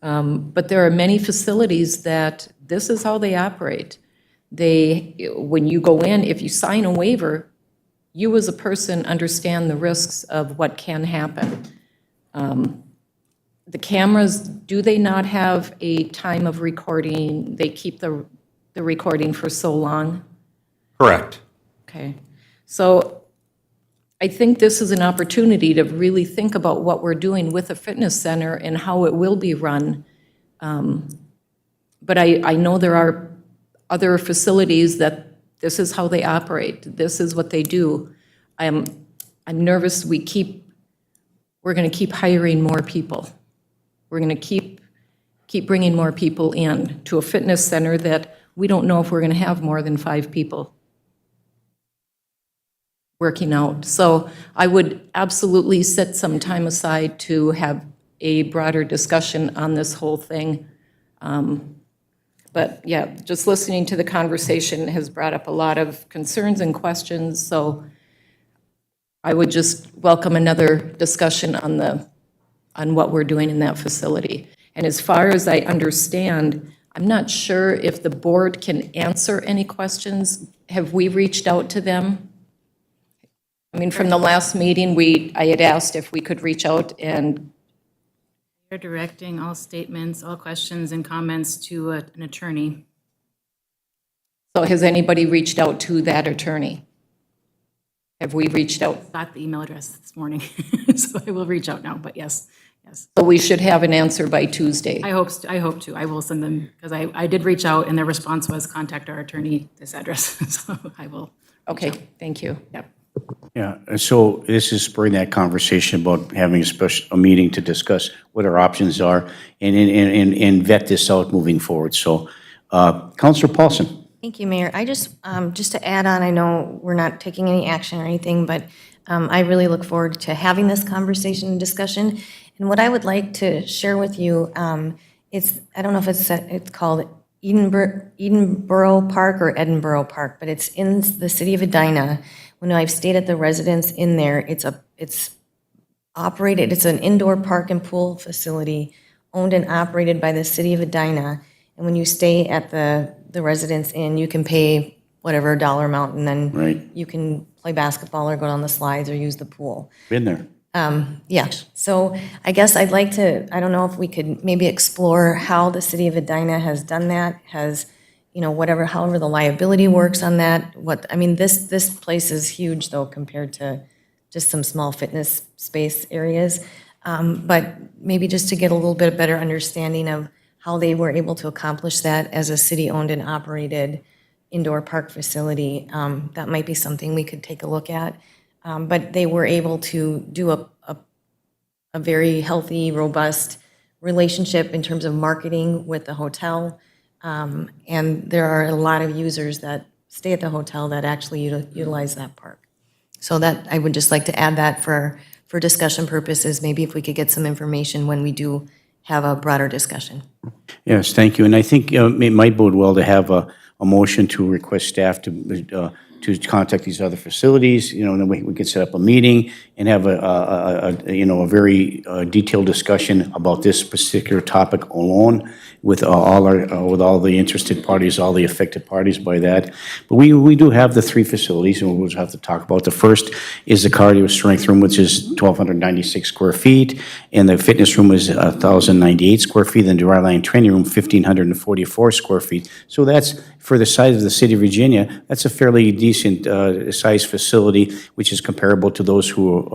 But there are many facilities that this is how they operate. When you go in, if you sign a waiver, you as a person understand the risks of what can happen. The cameras, do they not have a time of recording? They keep the recording for so long? Correct. Okay. So I think this is an opportunity to really think about what we're doing with a fitness center and how it will be run. But I know there are other facilities that this is how they operate. This is what they do. I'm nervous we're going to keep hiring more people. We're going to keep bringing more people in to a fitness center that we don't know if we're going to have more than 5 people working out. So I would absolutely set some time aside to have a broader discussion on this whole thing. But yeah, just listening to the conversation has brought up a lot of concerns and questions, so I would just welcome another discussion on what we're doing in that facility. And as far as I understand, I'm not sure if the board can answer any questions. Have we reached out to them? I mean, from the last meeting, I had asked if we could reach out and, You're directing all statements, all questions and comments to an attorney. so has anybody reached out to that attorney? Have we reached out? Got the email address this morning, so I will reach out now, but yes, yes. So we should have an answer by Tuesday. I hope to. I will send them, because I did reach out and their response was contact our attorney, this address, so I will. Okay, thank you. Yep. Yeah, and so this is spurring that conversation about having a meeting to discuss what our options are and vet this out moving forward. So, Counselor Paulson. Thank you, Mayor. I just to add on, I know we're not taking any action or anything, but I really look forward to having this conversation and discussion. And what I would like to share with you, it's, I don't know if it's called Edenborough Park or Edinburgh Park, but it's in the city of Edina. When I've stayed at the residence in there, it's operated, it's an indoor park and pool facility owned and operated by the city of Edina. And when you stay at the Residence Inn, you can pay whatever dollar amount, and then Right. you can play basketball or go down the slides or use the pool. Been there. Yeah, so I guess I'd like to, I don't know if we could maybe explore how the city of Edina has done that, has, you know, whatever, however the liability works on that. What, I mean, this place is huge though compared to just some small fitness space areas. But maybe just to get a little bit better understanding of how they were able to accomplish that as a city-owned and operated indoor park facility, that might be something we could take a look at. But they were able to do a very healthy, robust relationship in terms of marketing with the hotel. And there are a lot of users that stay at the hotel that actually utilize that park. So that, I would just like to add that for discussion purposes, maybe if we could get some information when we do have a broader discussion. Yes, thank you. And I think it might bode well to have a motion to request staff to contact these other facilities, you know, and then we could set up a meeting and have a very detailed discussion about this particular topic alone with all the interested parties, all the affected parties by that. But we do have the three facilities, and we'll have to talk about. The first is the cardio strength room, which is 1,296 square feet, and the fitness room is 1,098 square feet, and the dry training room, 1,544 square feet. So that's, for the size of the city of Virginia, that's a fairly decent sized facility, which is comparable to those who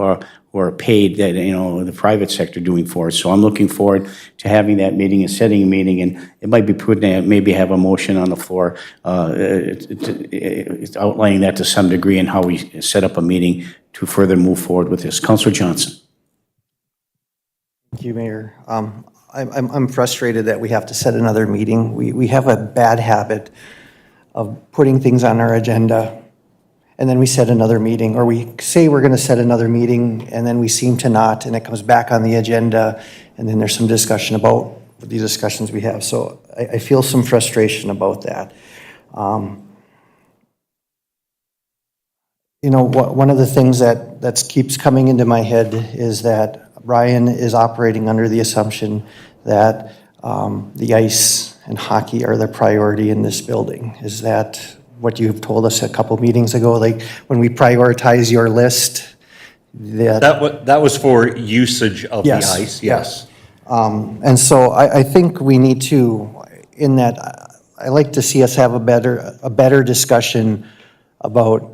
are paid that, you know, the private sector doing for it. So I'm looking forward to having that meeting and setting a meeting, and it might be prudent to maybe have a motion on the floor outlining that to some degree and how we set up a meeting to further move forward with this. Councilor Johnson. Thank you, Mayor. I'm frustrated that we have to set another meeting. We have a bad habit of putting things on our agenda, and then we set another meeting, or we say we're going to set another meeting, and then we seem to not, and it comes back on the agenda, and then there's some discussion about the discussions we have. So I feel some frustration about that. You know, one of the things that keeps coming into my head is that Brian is operating under the assumption that the ice and hockey are the priority in this building. Is that what you've told us a couple meetings ago? Like, when we prioritize your list, That was for usage of the Yes, ice, yes. and so I think we need to, in that, I like to see us have a better discussion about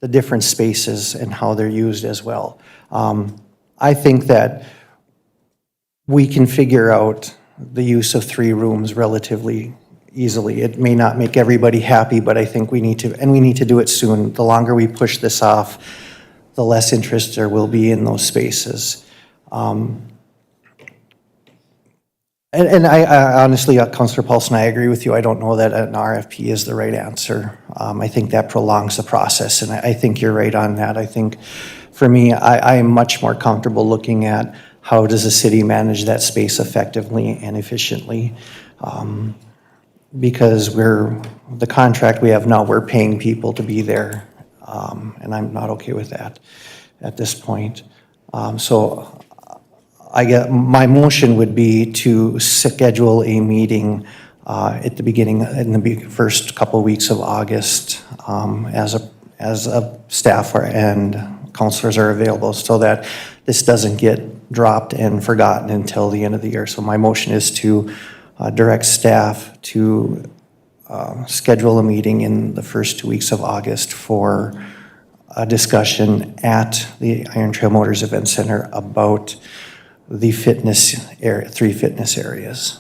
the different spaces and how they're used as well. I think that we can figure out the use of 3 rooms relatively easily. It may not make everybody happy, but I think we need to, and we need to do it soon. The longer we push this off, the less interest there will be in those spaces. And I honestly, Councilor Paulson, I agree with you. I don't know that an RFP is the right answer. I think that prolongs the process, and I think you're right on that. I think, for me, I am much more comfortable looking at how does the city manage that space effectively and efficiently. Because the contract we have now, we're paying people to be there, and I'm not okay with that at this point. So my motion would be to schedule a meeting at the beginning, in the first couple of weeks of August, as a staff and councilors are available, so that this doesn't get dropped and forgotten until the end of the year. So my motion is to direct staff to schedule a meeting in the first 2 weeks of August for a discussion at the Iron Trail Motors Event Center about the fitness area, 3 fitness areas.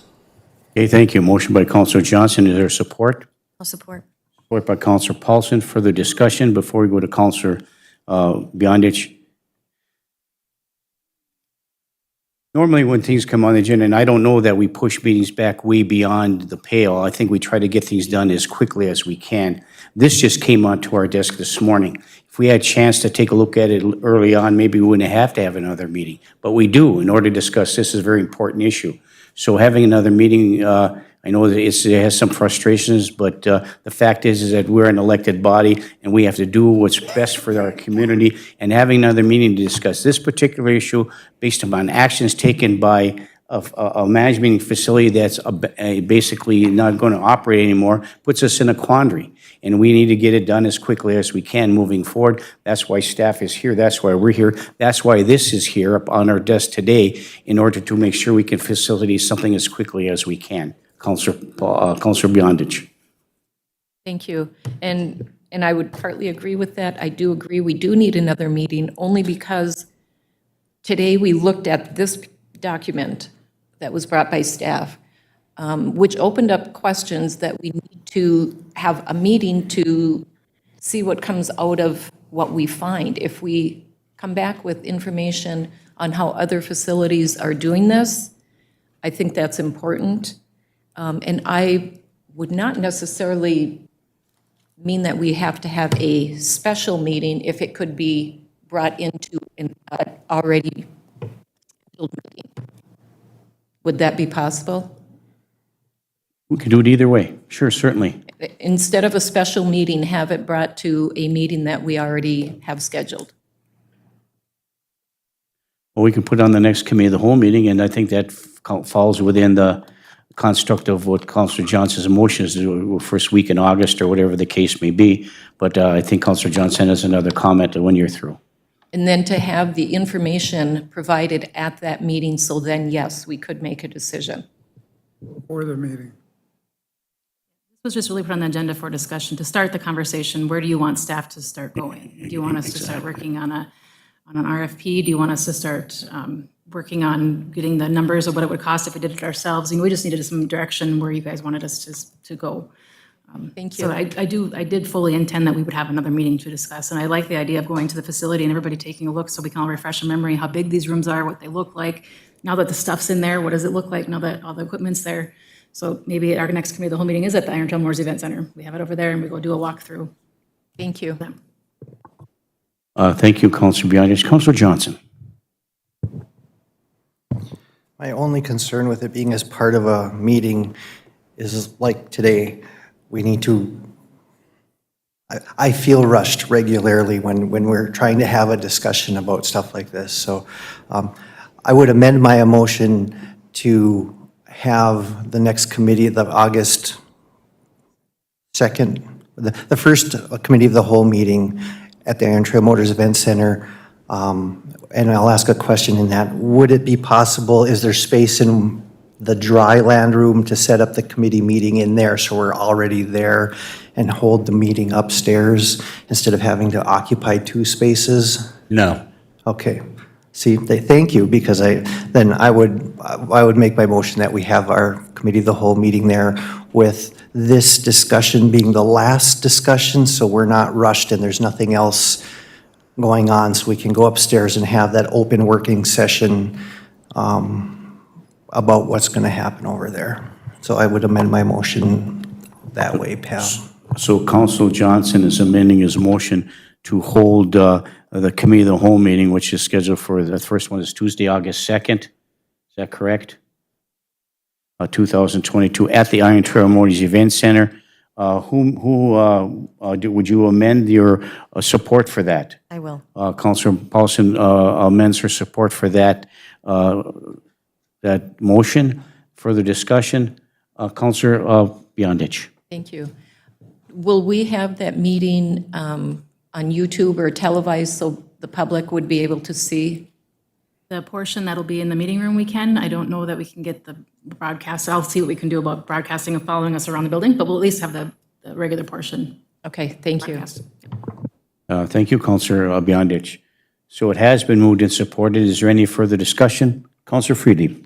Okay, thank you. Motion by Councilor Johnson. Is there support? I'll support. Support by Councilor Paulson. Further discussion before we go to Councilor Beyondich. Normally, when things come on the agenda, and I don't know that we push meetings back way beyond the pale, I think we try to get things done as quickly as we can. This just came onto our desk this morning. If we had a chance to take a look at it early on, maybe we wouldn't have to have another meeting. But we do, in order to discuss this is a very important issue. So having another meeting, I know that it has some frustrations, but the fact is that we're an elected body, and we have to do what's best for our community. And having another meeting to discuss this particular issue based upon actions taken by a management facility that's basically not going to operate anymore puts us in a quandary. And we need to get it done as quickly as we can moving forward. That's why staff is here. That's why we're here. That's why this is here up on our desk today, in order to make sure we can facilitate something as quickly as we can. Councilor Beyondich. Thank you. And I would partly agree with that. I do agree we do need another meeting, only because today we looked at this document that was brought by staff, which opened up questions that we need to have a meeting to see what comes out of what we find. If we come back with information on how other facilities are doing this, I think that's important. And I would not necessarily mean that we have to have a special meeting if it could be brought into an already scheduled meeting. Would that be possible? We can do it either way. Sure, certainly. Instead of a special meeting, have it brought to a meeting that we already have scheduled. Well, we can put it on the next committee of the whole meeting, and I think that falls within the construct of what Councilor Johnson's motion is, the first week in August or whatever the case may be. But I think Councilor Johnson has another comment when you're through. And then to have the information provided at that meeting, so then, yes, we could make a decision. For the meeting. This was just really put on the agenda for discussion, to start the conversation. Where do you want staff to start going? Do you want us to start working on an RFP? Do you want us to start working on getting the numbers of what it would cost if we did it ourselves? We just needed some direction where you guys wanted us to go. Thank you. So I did fully intend that we would have another meeting to discuss, and I like the idea of going to the facility and everybody taking a look so we can all refresh our memory how big these rooms are, what they look like. Now that the stuff's in there, what does it look like now that all the equipment's there? So maybe our next committee of the whole meeting is at the Iron Trail Motors Event Center. We have it over there and we go do a walkthrough. Thank you. Thank you, Councilor Beyondich. Councilor Johnson. My only concern with it being as part of a meeting is like today, we need to, I feel rushed regularly when we're trying to have a discussion about stuff like this. So I would amend my motion to have the next committee, the August 2nd, the first committee of the whole meeting at the Iron Trail Motors Event Center. And I'll ask a question in that. Would it be possible, is there space in the dry land room to set up the committee meeting in there so we're already there and hold the meeting upstairs instead of having to occupy two spaces? No. Okay. See, thank you, because I would make my motion that we have our committee of the whole meeting there with this discussion being the last discussion, so we're not rushed and there's nothing else going on, so we can go upstairs and have that open working session about what's going to happen over there. So I would amend my motion that way, Pam. So Councilor Johnson is amending his motion to hold the committee of the whole meeting, which is scheduled for, the first one is Tuesday, August 2nd. Is that correct? 2022 at the Iron Trail Motors Event Center. Would you amend your support for that? I will. Councilor Paulson amends her support for that motion. Further discussion? Councilor Beyondich. Thank you. Will we have that meeting on YouTube or televised so the public would be able to see? The portion that'll be in the meeting room, we can. I don't know that we can get the broadcast. I'll see what we can do about broadcasting and following us around the building, but we'll at least have the regular portion Okay, thank you. broadcast. Thank you, Councilor Beyondich. So it has been moved and supported. Is there any further discussion? Councilor Freely.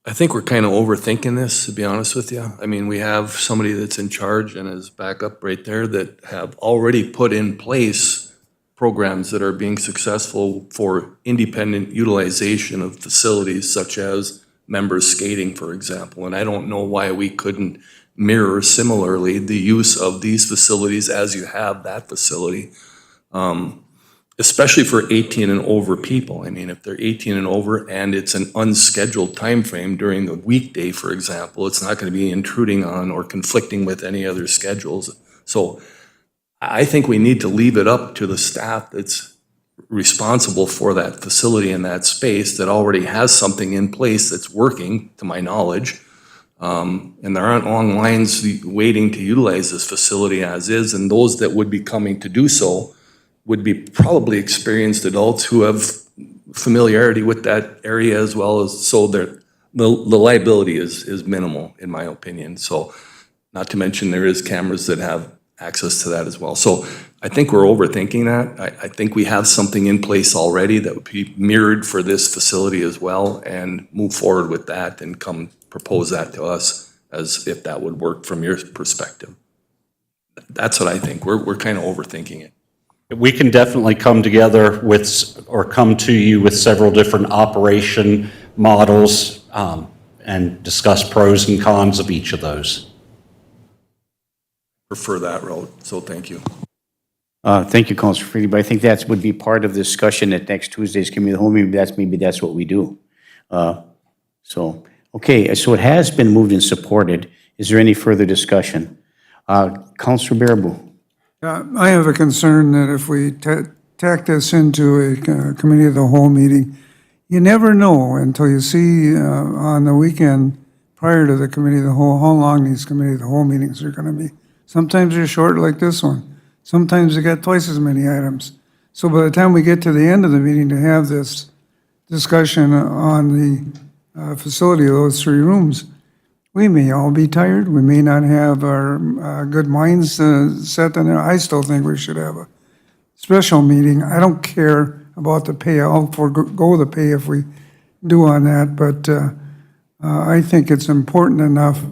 I think we're kind of overthinking this, to be honest with you. I mean, we have somebody that's in charge and is backup right there that have already put in place programs that are being successful for independent utilization of facilities such as members skating, for example. And I don't know why we couldn't mirror similarly the use of these facilities as you have that facility, especially for 18 and over people. I mean, if they're 18 and over and it's an unscheduled time frame during the weekday, for example, it's not going to be intruding on or conflicting with any other schedules. So I think we need to leave it up to the staff that's responsible for that facility and that space that already has something in place that's working, to my knowledge. And there aren't long lines waiting to utilize this facility as is, and those that would be coming to do so would be probably experienced adults who have familiarity with that area as well as, so the liability is minimal, in my opinion. So not to mention there is cameras that have access to that as well. So I think we're overthinking that. I think we have something in place already that would be mirrored for this facility as well, and move forward with that and come propose that to us as if that would work from your perspective. That's what I think. We're kind of overthinking it. We can definitely come together with, or come to you with several different operation models and discuss pros and cons of each of those. Prefer that route, so thank you. Thank you, Councilor Freely, but I think that would be part of the discussion at next Tuesday's committee of the whole. Maybe that's what we do. Okay, so it has been moved and supported. Is there any further discussion? Councilor Baraboo. I have a concern that if we tack this into a committee of the whole meeting, you never know until you see on the weekend prior to the committee of the whole, how long these committee of the whole meetings are going to be. Sometimes they're short like this one. Sometimes they got twice as many items. So by the time we get to the end of the meeting to have this discussion on the facility of those 3 rooms, we may all be tired. We may not have our good minds set on there. I still think we should have a special meeting. I don't care about the pay. I'll forego the pay if we do on that, but I think it's important enough,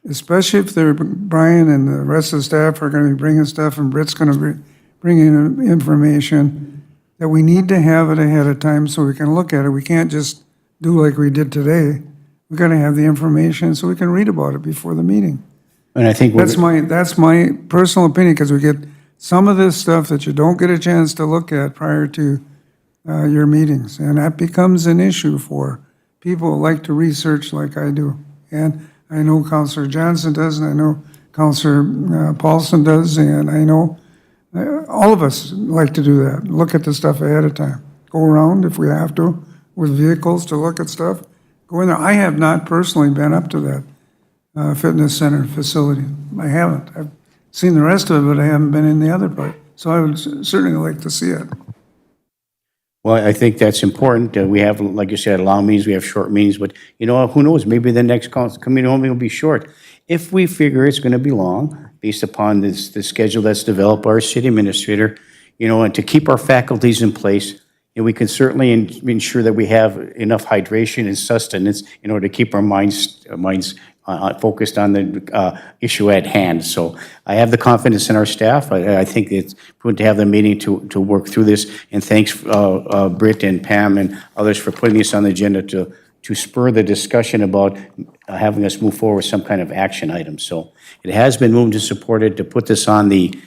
especially if Brian and the rest of the staff are going to be bringing stuff and Britt's going to be bringing information, that we need to have it ahead of time so we can look at it. We can't just do like we did today. We're going to have the information so we can read about it before the meeting. And I think That's my personal opinion, because we get some of this stuff that you don't get a chance to look at prior to your meetings. And that becomes an issue for people who like to research like I do. And I know Councilor Johnson does, and I know Councilor Paulson does, and I know all of us like to do that. Look at the stuff ahead of time. Go around if we have to with vehicles to look at stuff. Go in there. I have not personally been up to that fitness center facility. I haven't. I've seen the rest of it, but I haven't been in the other part. So I would certainly like to see it. Well, I think that's important. We have, like you said, long meetings, we have short meetings, but you know, who knows? Maybe the next committee home will be short. If we figure it's going to be long, based upon the schedule that's developed by our city administrator, you know, and to keep our faculties in place, and we can certainly ensure that we have enough hydration and sustenance in order to keep our minds focused on the issue at hand. So I have the confidence in our staff. I think it's good to have the meeting to work through this. And thanks, Britt and Pam and others for putting this on the agenda to spur the discussion about having us move forward with some kind of action item. So it has been moved and supported to put this on the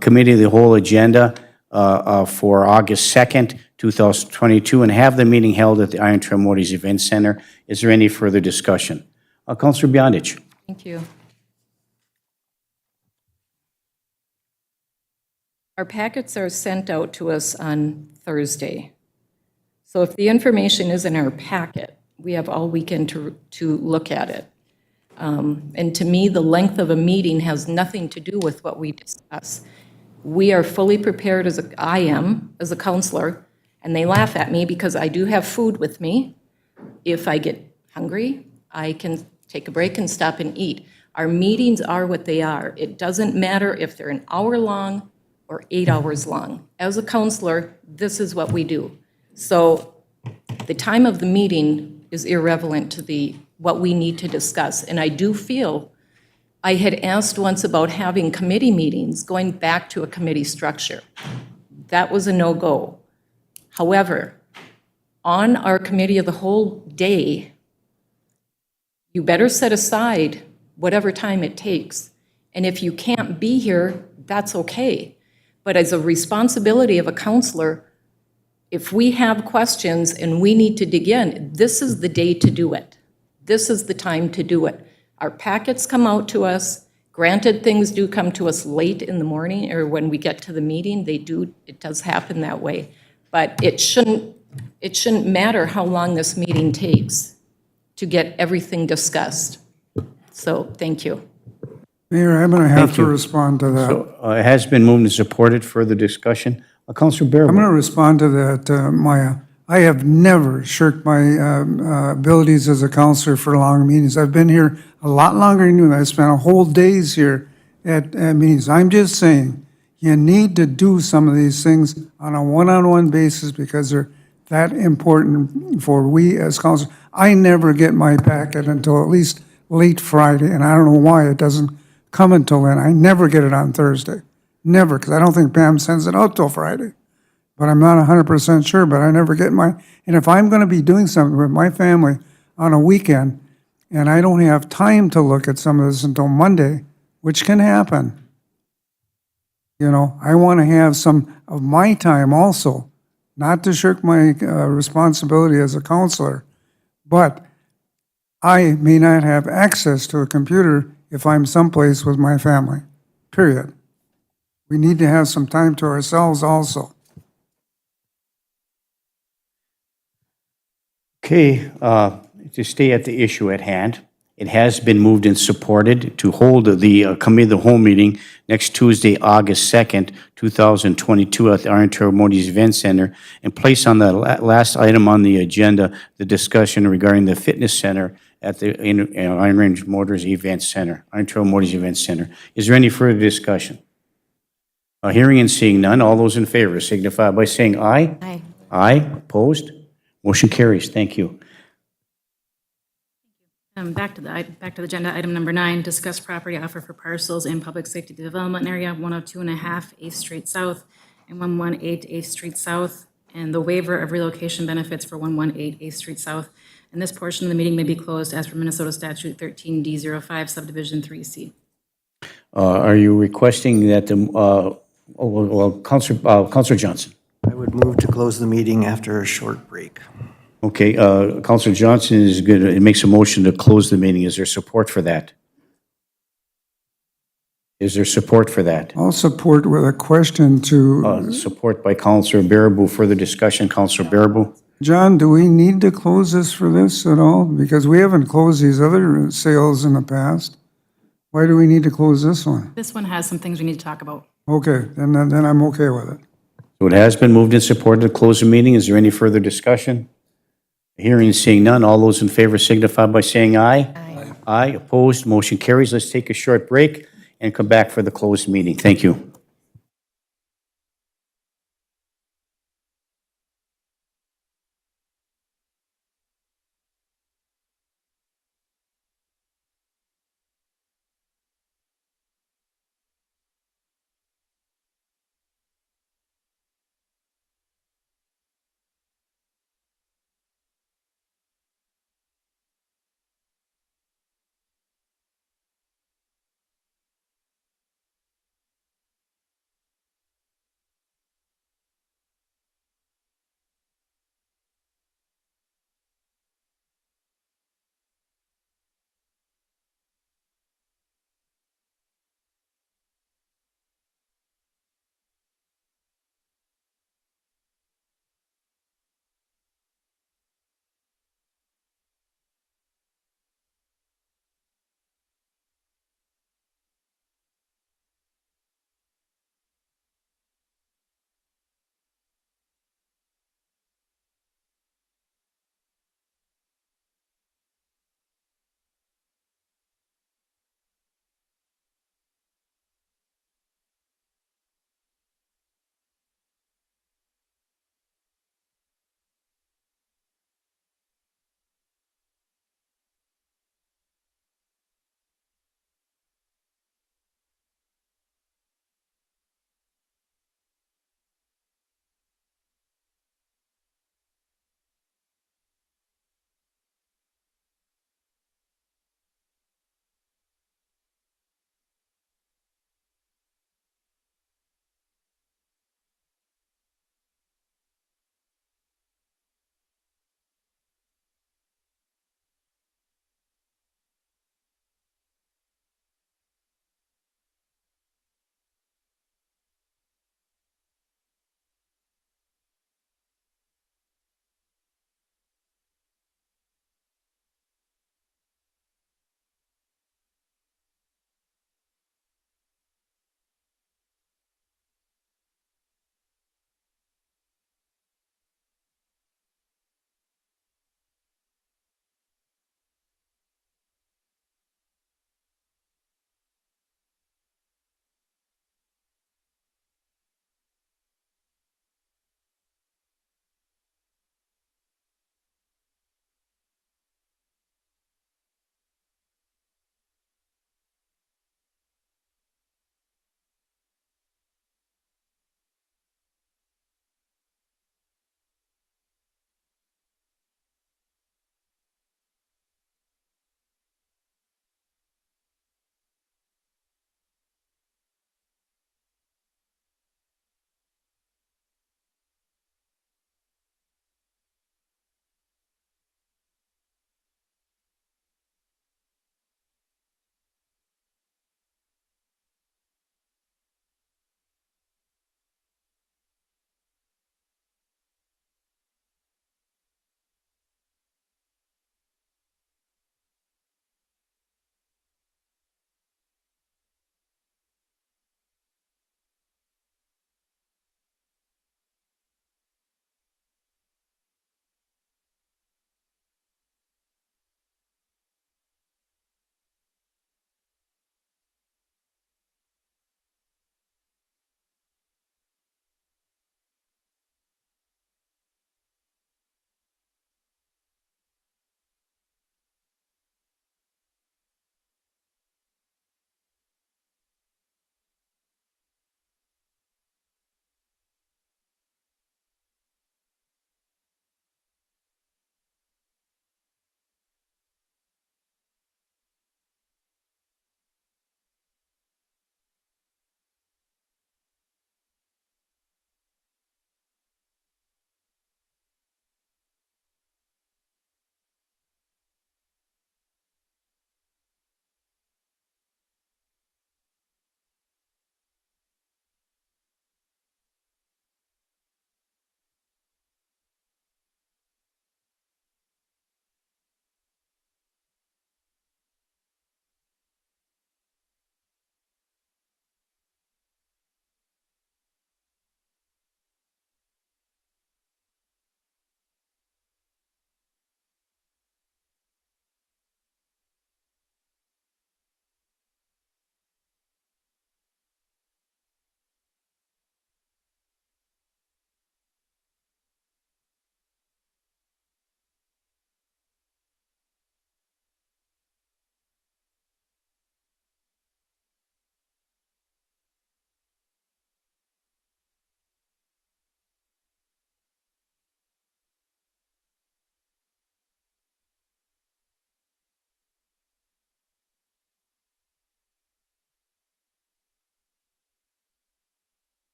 committee of the whole agenda for August 2nd, 2022, and have the meeting held at the Iron Trail Motors Event Center. Is there any further discussion? Councilor Beyondich. Thank you. Our packets are sent out to us on Thursday. So if the information is in our packet, we have all weekend to look at it. And to me, the length of a meeting has nothing to do with what we discuss. We are fully prepared, I am, as a counselor, and they laugh at me because I do have food with me. If I get hungry, I can take a break and stop and eat. Our meetings are what they are. It doesn't matter if they're an hour long or 8 hours long. As a counselor, this is what we do. So the time of the meeting is irrelevant to what we need to discuss. And I do feel, I had asked once about having committee meetings, going back to a committee structure. That was a no-go. However, on our committee of the whole day, you better set aside whatever time it takes. And if you can't be here, that's okay. But as a responsibility of a counselor, if we have questions and we need to dig in, this is the day to do it. This is the time to do it. Our packets come out to us. Granted, things do come to us late in the morning, or when we get to the meeting, it does happen that way. But it shouldn't matter how long this meeting takes to get everything discussed. So, thank you. Mayor, I'm going to have Thank to you. respond to that. So it has been moved and supported. Further discussion? Counselor I'm going Bearable. to respond to that, Maya. I have never shirked my abilities as a counselor for long meetings. I've been here a lot longer than you. I spent whole days here at meetings. I'm just saying, you need to do some of these things on a one-on-one basis because they're that important for we as counselors. I never get my packet until at least late Friday, and I don't know why it doesn't come until then. I never get it on Thursday. Never, because I don't think Pam sends it out till Friday. But I'm not 100% sure, but I never get mine. And if I'm going to be doing something with my family on a weekend, and I don't have time to look at some of this until Monday, which can happen, I want to have some of my time also, not to shirk my responsibility as a counselor, but I may not have access to a computer if I'm someplace with my family, period. We need to have some time to ourselves also. Okay, to stay at the issue at hand, it has been moved and supported to hold the committee of the whole meeting next Tuesday, August 2nd, 2022 at the Iron Trail Motors Event Center, and place on the last item on the agenda, the discussion regarding the fitness center at the Iron Range Motors Event Center, Iron Trail Motors Event Center. Is there any further discussion? Hearing and seeing none, all those in favor signify by saying aye. Aye. Aye, opposed? Motion carries. Thank you. Back to the agenda, item number 9, discuss property offer for parcels in public safety development area, 102.5 8th Street South and 118 8th Street South, and the waiver of relocation benefits for 118 8th Street South. And this portion of the meeting may be closed as per Minnesota Statute 13D05 Subdivision 3C. Are you requesting that Counselor Johnson? I would move to close the meeting after a short break. Okay, Counselor Johnson is good. It makes a motion to close the meeting. Is there support for that? Is there support for that? I'll support with a question to, Support by Counselor Bearable. Further discussion, Counselor Bearable? John, do we need to close this for this at all? Because we haven't closed these other sales in the past. Why do we need to close this one? This one has some things we need to talk about. Okay, then I'm okay with it. So it has been moved and supported to close the meeting. Is there any further discussion? Hearing and seeing none, all those in favor signify by saying aye. Aye. Aye, opposed, motion carries. Let's take a short break and come back for the closed meeting. Thank you.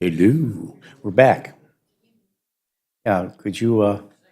Hello, we're back. Yeah, could you